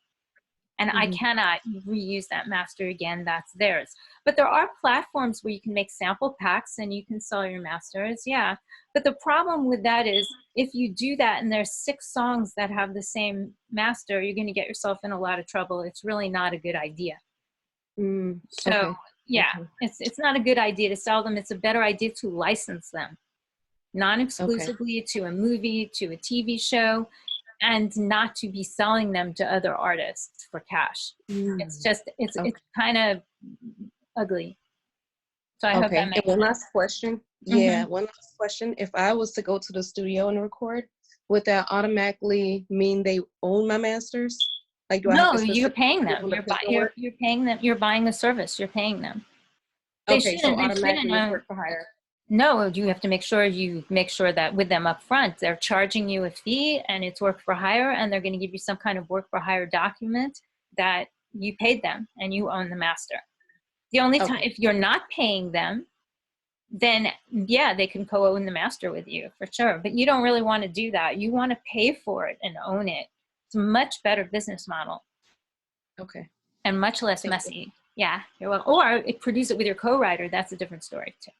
And I cannot reuse that master again. That's theirs. But there are platforms where you can make sample packs and you can sell your masters. Yeah. But the problem with that is if you do that and there's 6 songs that have the same master, you're going to get yourself in a lot of trouble. It's really not a good idea. So yeah, it's not a good idea to sell them. It's a better idea to license them non-exclusively to a movie, to a TV show, and not to be selling them to other artists for cash. It's just, it's kind of ugly. So I hope that makes sense. One last question. Yeah, one last question. If I was to go to the studio and record, would that automatically mean they own my masters? Like, do I have to you're paying them. You're paying them. You're buying the service. You're paying them. They so automatically work for hire. No, you have to make sure that with them up front, they're charging you a fee and it's work for hire, and they're going to give you some kind of work for hire document that you paid them and you own the master. The only time, if you're not paying them, then yeah, they can co-own the master with you for sure. But you don't really want to do that. You want to pay for it and own it. It's a much better business model. Okay. And much less messy. Yeah, you're welcome. Or produce it with your co-writer. That's a different story too.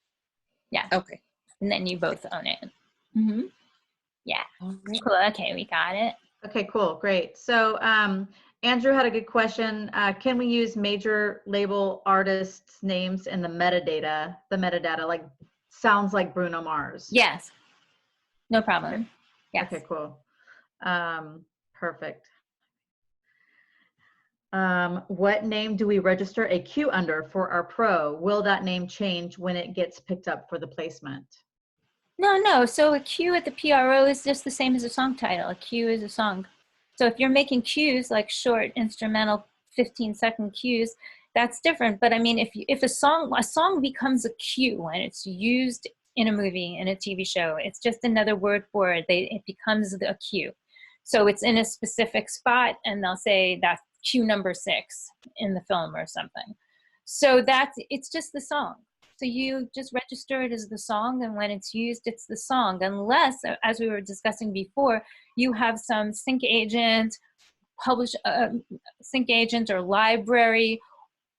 Yeah. Okay. And then you both own it. Yeah. Cool. Okay, we got it. Okay, cool. Great. So Andrew had a good question. Can we use major label artists' names in the metadata? The metadata, like, sounds like Bruno Mars. Yes. No problem. Okay. Yes. Okay, cool. Perfect. What name do we register a Q under for our pro? Will that name change when it gets picked up for the placement? No. So a Q at the PRO is just the same as a song title. A Q is a song. So if you're making cues, like short instrumental 15-second cues, that's different. But I mean, if a song becomes a cue when it's used in a movie, in a TV show, it's just another word for it. It becomes a cue. So it's in a specific spot, and they'll say that's cue number 6 in the film or something. So it's just the song. So you just register it as the song, and when it's used, it's the song, unless, as we were discussing before, you have some sync agent, sync agent or library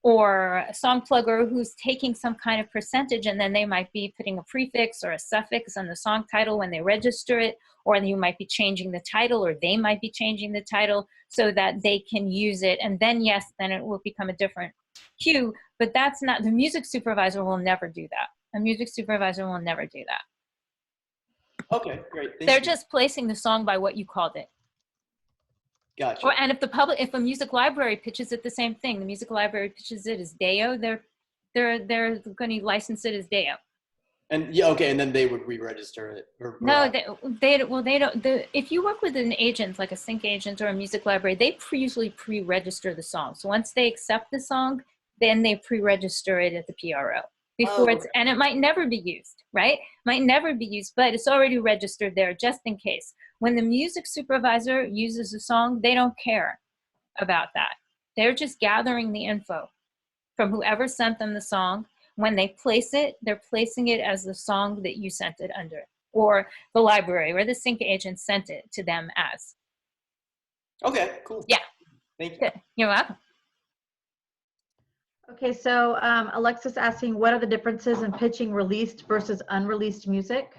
or a song plugger who's taking some kind of percentage, and then they might be putting a prefix or a suffix on the song title when they register it, or you might be changing the title, or they might be changing the title so that they can use it. And then, yes, then it will become a different cue, but that's not, the music supervisor will never do that. A music supervisor will never do that. Okay, great. They're just placing the song by what you called it. Gotcha. And if a music library pitches it, the same thing. The music library pitches it as Deo, they're going to license it as Deo. And yeah, okay, and then they would re-register it. No, they don't. If you work with an agent, like a sync agent or a music library, they usually pre-register the song. So once they accept the song, then they pre-register it at the PRO before and it might never be used, right? Might never be used, but it's already registered there just in case. When the music supervisor uses a song, they don't care about that. They're just gathering the info from whoever sent them the song. When they place it, they're placing it as the song that you sent it under, or the library or the sync agent sent it to them as. Okay, cool. Yeah. Thank you. Good. You're welcome. Okay, so Alexis asking, what are the differences in pitching released versus unreleased music?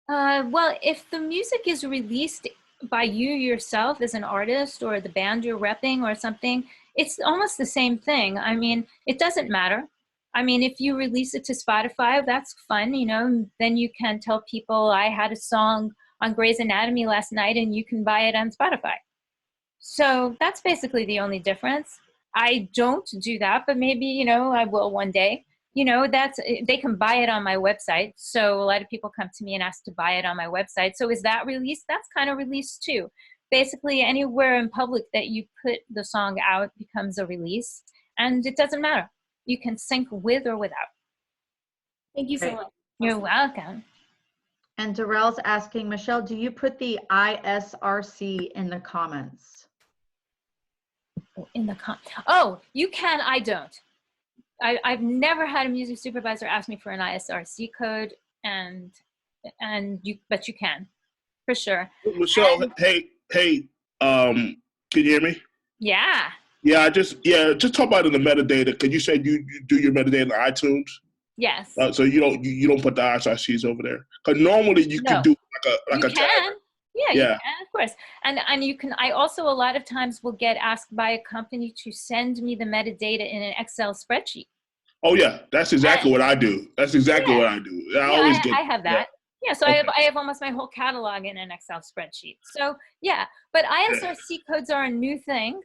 Well, if the music is released by you yourself as an artist or the band you're repping or something, it's almost the same thing. I mean, it doesn't matter. I mean, if you release it to Spotify, that's fun, you know, then you can tell people I had a song on Grey's Anatomy last night and you can buy it on Spotify. So that's basically the only difference. I don't do that, but maybe, you know, I will one day. You know, they can buy it on my website. So a lot of people come to me and ask to buy it on my website. So is that released? That's kind of released too. Basically, anywhere in public that you put the song out becomes a release, and it doesn't matter. You can sync with or without. Thank you so much. You're welcome. And Darrell's asking, Michelle, do you put the ISRC in the comments? Oh, you can, I don't. I've never had a music supervisor ask me for an ISRC code, but you can, for sure. Michelle, hey, can you hear me? Yeah. Yeah, just talk about it in the metadata, because you said you do your metadata in iTunes. Yes. So you don't put the ISRCs over there, because normally you can do like a tag. Yeah, you can, of course. And you can, I also a lot of times will get asked by a company to send me the metadata in an Excel spreadsheet. Oh yeah, that's exactly what I do. That's exactly what I do. I have that. Yeah, so okay. I have almost my whole catalog in an Excel spreadsheet. So yeah, but ISRC codes are a new thing.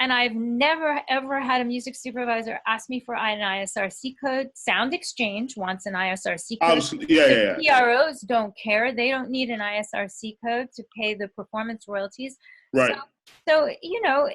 And I've never, ever had a music supervisor ask me for an ISRC code. Sound Exchange wants an ISRC code. The PROs don't care. They don't need an ISRC code to pay the performance royalties. Right. So you know,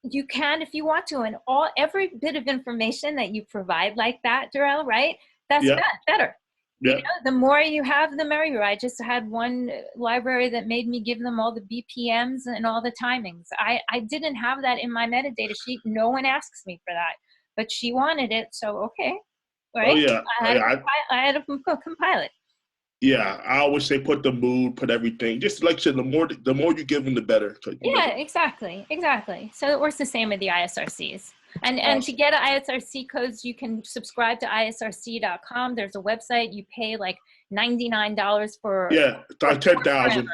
you can, if you want to, and every bit of information that you provide like that, Darrell, right? That's better. Yeah. You know, the more you have, the merrier. I just had one library that made me give them all the BPMs and all the timings. I didn't have that in my metadata sheet. No one asks me for that, but she wanted it, so okay, right? Oh yeah, I had to compile it. Yeah, I always say put the mood, put everything. Just like I said, the more you give them, the better. Yeah, exactly. So it works the same with the ISRCs. And to get ISRC codes, you can subscribe to isrc.com. There's a website. You pay like $99 for 10,000.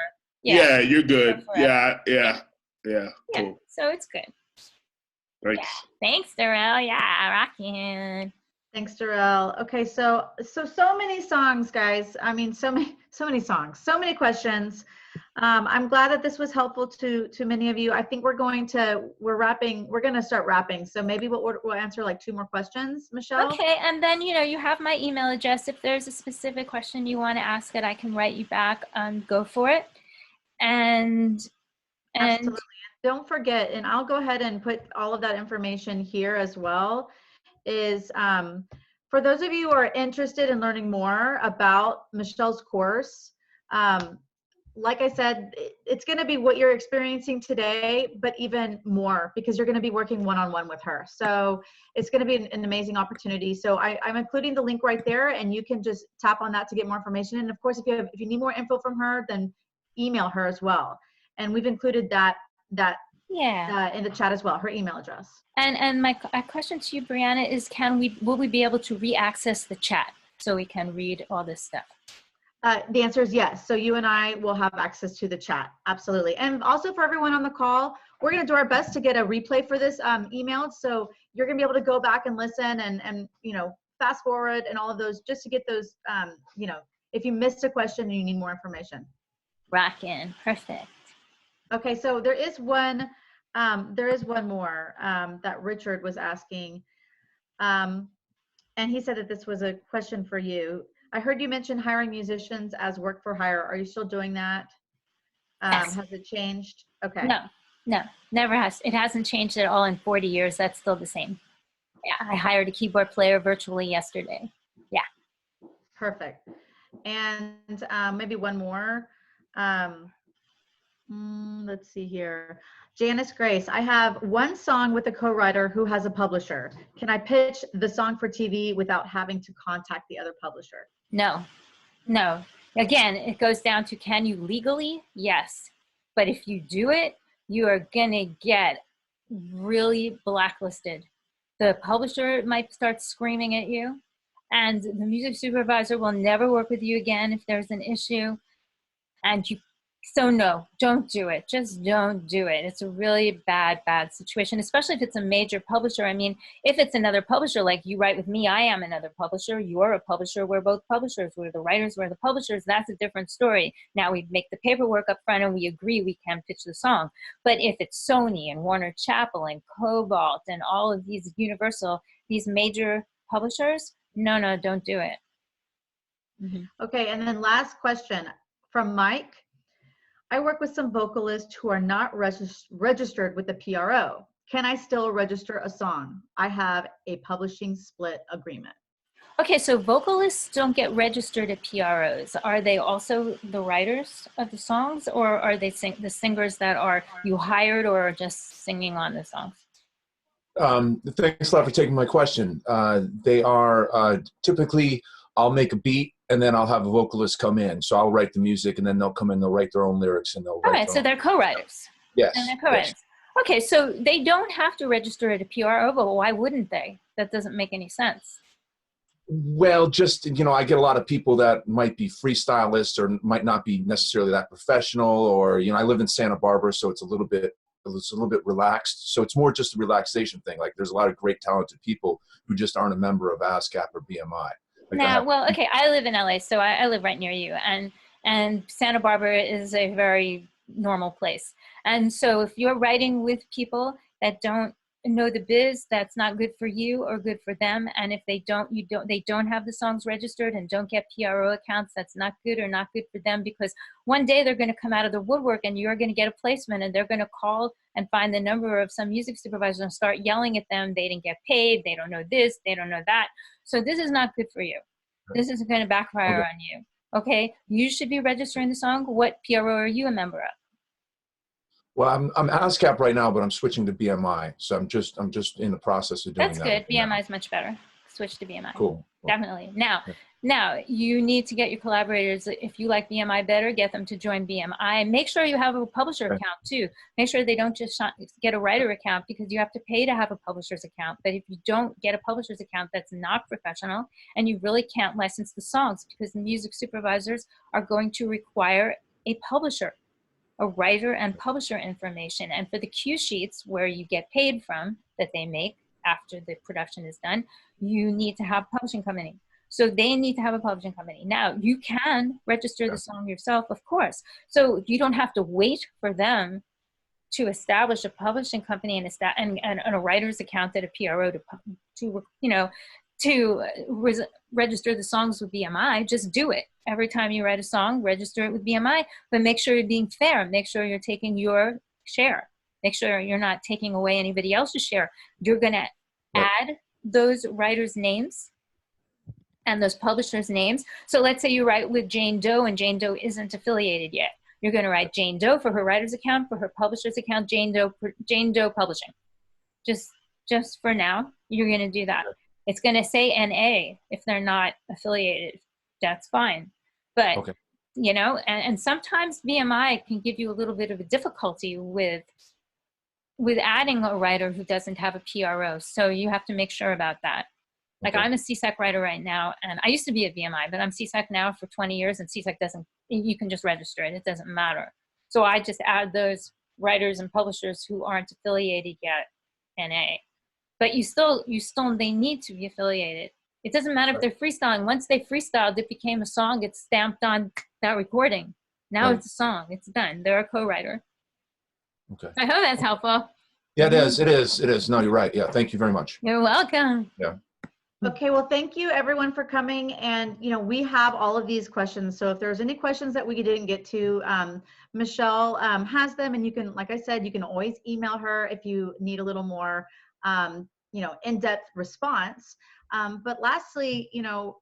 Yeah, you're good. Yeah. Cool. So it's good. Thanks. Yeah. Thanks, Darrell. Yeah, rocking. Thanks, Darrell. Okay, so many songs, guys. I mean, so many songs, so many questions. I'm glad that this was helpful to many of you. I think we're going to start wrapping. So maybe we'll answer like 2 more questions, Michelle. Okay, and then, you know, you have my email address. If there's a specific question you want to ask it, I can write you back. Go for it. And Absolutely. Don't forget, and I'll go ahead and put all of that information here as well, is for those of you who are interested in learning more about Michelle's course, like I said, it's going to be what you're experiencing today, but even more, because you're going to be working one-on-one with her. So it's going to be an amazing opportunity. So I'm including the link right there, and you can just tap on that to get more information. And of course, if you need more info from her, then email her as well. And we've included that in the chat as well, her email address. And my question to you, Brianna, is will we be able to re-access the chat so we can read all this stuff? The answer is yes. So you and I will have access to the chat. Absolutely. And also for everyone on the call, we're going to do our best to get a replay for this emailed. So you're going to be able to go back and listen and you know, fast forward and all of those, just to get those, you know, if you missed a question and you need more information. Rockin'. Perfect. Okay. So there is one more that Richard was asking. And he said that this was a question for you. I heard you mention hiring musicians as work for hire. Are you still doing that? Yes. Has it changed? Okay. No, never has. It hasn't changed at all in 40 years. That's still the same. Yeah, I hired a keyboard player virtually yesterday. Yeah. Perfect. And maybe one more. Let's see here. Janice Grace, I have one song with a co-writer who has a publisher. Can I pitch the song for TV without having to contact the other publisher? No. Again, it goes down to, can you legally? Yes. But if you do it, you are going to get really blacklisted. The publisher might start screaming at you, and the music supervisor will never work with you again if there's an issue. And so no, don't do it. Just don't do it. It's a really bad situation, especially if it's a major publisher. I mean, if it's another publisher, like you write with me, I am another publisher, you're a publisher, we're both publishers, we're the writers, we're the publishers, that's a different story. Now we make the paperwork up front and we agree we can pitch the song. But if it's Sony and Warner Chappell and Cobalt and all of these Universal, these major publishers, no, don't do it. Okay, and then last question from Mike. I work with some vocalists who are not registered with the PRO. Can I still register a song? I have a publishing split agreement. Okay, so vocalists don't get registered at PROs. Are they also the writers of the songs, or are they the singers that are you hired or are just singing on the songs? Thanks a lot for taking my question. They are typically, I'll make a beat and then I'll have a vocalist come in. So I'll write the music and then they'll come in, they'll write their own lyrics and they'll All right, so they're co-writers. Yes. And they're co-writers. Yes. Okay, so they don't have to register at a PRO, but why wouldn't they? That doesn't make any sense. Well, just, you know, I get a lot of people that might be freestylists or might not be necessarily that professional, or, you know, I live in Santa Barbara, so it's a little bit relaxed. So it's more just a relaxation thing. Like there's a lot of great talented people who just aren't a member of ASCAP or BMI. Like well, okay, I live in LA, so I live right near you, and Santa Barbara is a very normal place. And so if you're writing with people that don't know the biz, that's not good for you or good for them. And if they don't have the songs registered and don't get PRO accounts, that's not good or not good for them, because one day they're going to come out of the woodwork and you're going to get a placement and they're going to call and find the number of some music supervisor and start yelling at them. They didn't get paid. They don't know this. They don't know that. So this is not good for you. This is going to backfire on you. Okay. You should be registering the song. What PRO are you a member of? Well, I'm ASCAP right now, but I'm switching to BMI. So I'm just in the process of doing that. That's good. BMI is much better. Switch to BMI. Cool. Definitely. Now you need to get your collaborators. If you like BMI better, get them to join BMI. Make sure you have a publisher account too. Make sure they don't just get a writer account, because you have to pay to have a publisher's account. But if you don't get a publisher's account, that's not professional, and you really can't license the songs, because the music supervisors are going to require a publisher, a writer and publisher information. And for the cue sheets where you get paid from that they make after the production is done, you need to have a publishing company. So they need to have a publishing company. Now, you can register the song yourself, of course. So you don't have to wait for them to establish a publishing company and a writer's account at a PRO to register the songs with BMI. Just do it. Every time you write a song, register it with BMI, but make sure you're being fair. Make sure you're taking your share. Make sure you're not taking away anybody else's share. You're going to add those writers' names and those publishers' names. So let's say you write with Jane Doe and Jane Doe isn't affiliated yet. You're going to write Jane Doe for her writer's account, for her publisher's account, Jane Doe Publishing. Just for now, you're going to do that. It's going to say NA if they're not affiliated. That's fine. But, you know, and sometimes BMI can give you a little bit of a difficulty with adding a writer who doesn't have a PRO. So you have to make sure about that. Like I'm a CSEC writer right now, and I used to be at BMI, but I'm CSEC now for 20 years, and CSEC you can just register it. It doesn't matter. So I just add those writers and publishers who aren't affiliated yet, NA. But they need to be affiliated. It doesn't matter if they're freestyling. Once they freestyled, it became a song. It's stamped on that recording. Now it's a song. It's done. They're a co-writer. Okay. I hope that's helpful. Yeah, it is. It is. No, you're right. Yeah, thank you very much. You're welcome. Yeah. Okay, well, thank you everyone for coming. And, you know, we have all of these questions. So if there's any questions that we didn't get to, Michèle has them. And you can, like I said, you can always email her if you need a little more, you know, in-depth response. But lastly, you know,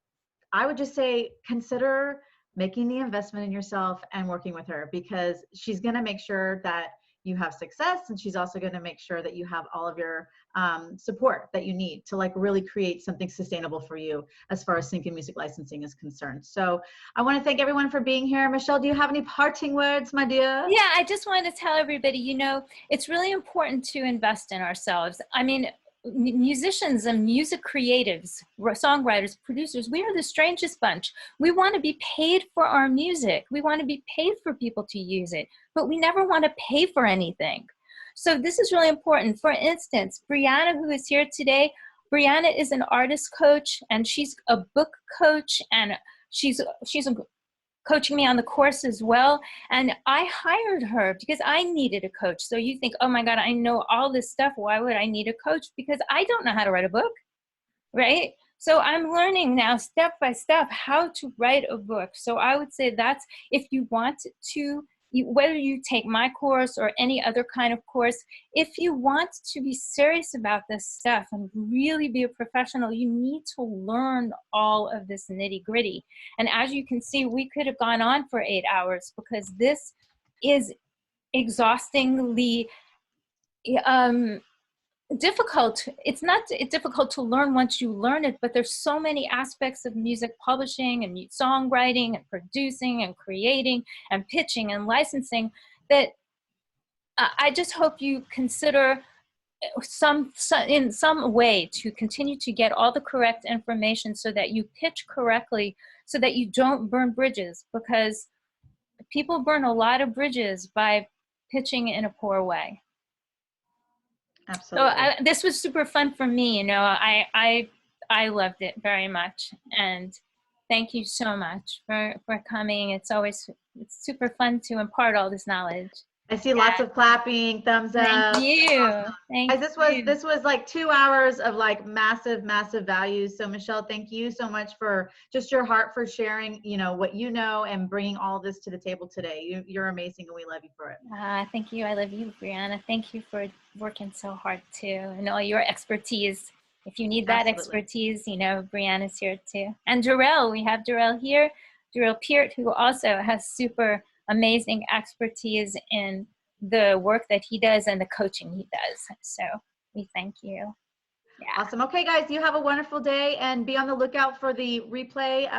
I would just say consider making the investment in yourself and working with her, because she's going to make sure that you have success, and she's also going to make sure that you have all of your support that you need to like really create something sustainable for you as far as sync and music licensing is concerned. So I want to thank everyone for being here. Michèle, do you have any parting words, my dear? Yeah, I just wanted to tell everybody, you know, it's really important to invest in ourselves. I mean, musicians and music creatives, songwriters, producers, we are the strangest bunch. We want to be paid for our music. We want to be paid for people to use it, but we never want to pay for anything. So this is really important. For instance, Brianna, who is here today, Brianna is an artist coach, and she's a book coach, and she's coaching me on the course as well. And I hired her because I needed a coach. So you think, oh my God, I know all this stuff. Why would I need a coach? Because I don't know how to write a book, right? So I'm learning now step by step how to write a book. So I would say that's, if you want to, whether you take my course or any other kind of course, if you want to be serious about this stuff and really be a professional, you need to learn all of this nitty gritty. And as you can see, we could have gone on for 8 hours because this is exhaustingly difficult. It's not difficult to learn once you learn it, but there's so many aspects of music publishing and songwriting and producing and creating and pitching and licensing that I just hope you consider in some way to continue to get all the correct information so that you pitch correctly, so that you don't burn bridges, because people burn a lot of bridges by pitching in a poor way. Absolutely. So this was super fun for me. You know, I loved it very much, and thank you so much for coming. It's super fun to impart all this knowledge. I see lots of clapping, thumbs up. Thank you. Thank you. This was like 2 hours of like massive values. So Michèle, thank you so much for just your heart for sharing, you know, what you know and bringing all this to the table today. You're amazing, and we love you for it. Thank you. I love you, Brianna. Thank you for working so hard too, and all your expertise. If you need that expertise, you know, Brianna's here too. And Jarrell, we have Jarrell here, Jarrell Peart, who also has super amazing expertise in the work that he does and the coaching he does. So we thank you. Yeah. Awesome. Okay, guys, you have a wonderful day, and be on the lookout for the replay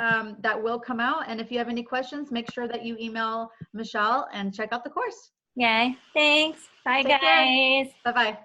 that will come out. And if you have any questions, make sure that you email Michèle and check out the course. Yay. Thanks. Bye, guys. Bye-bye.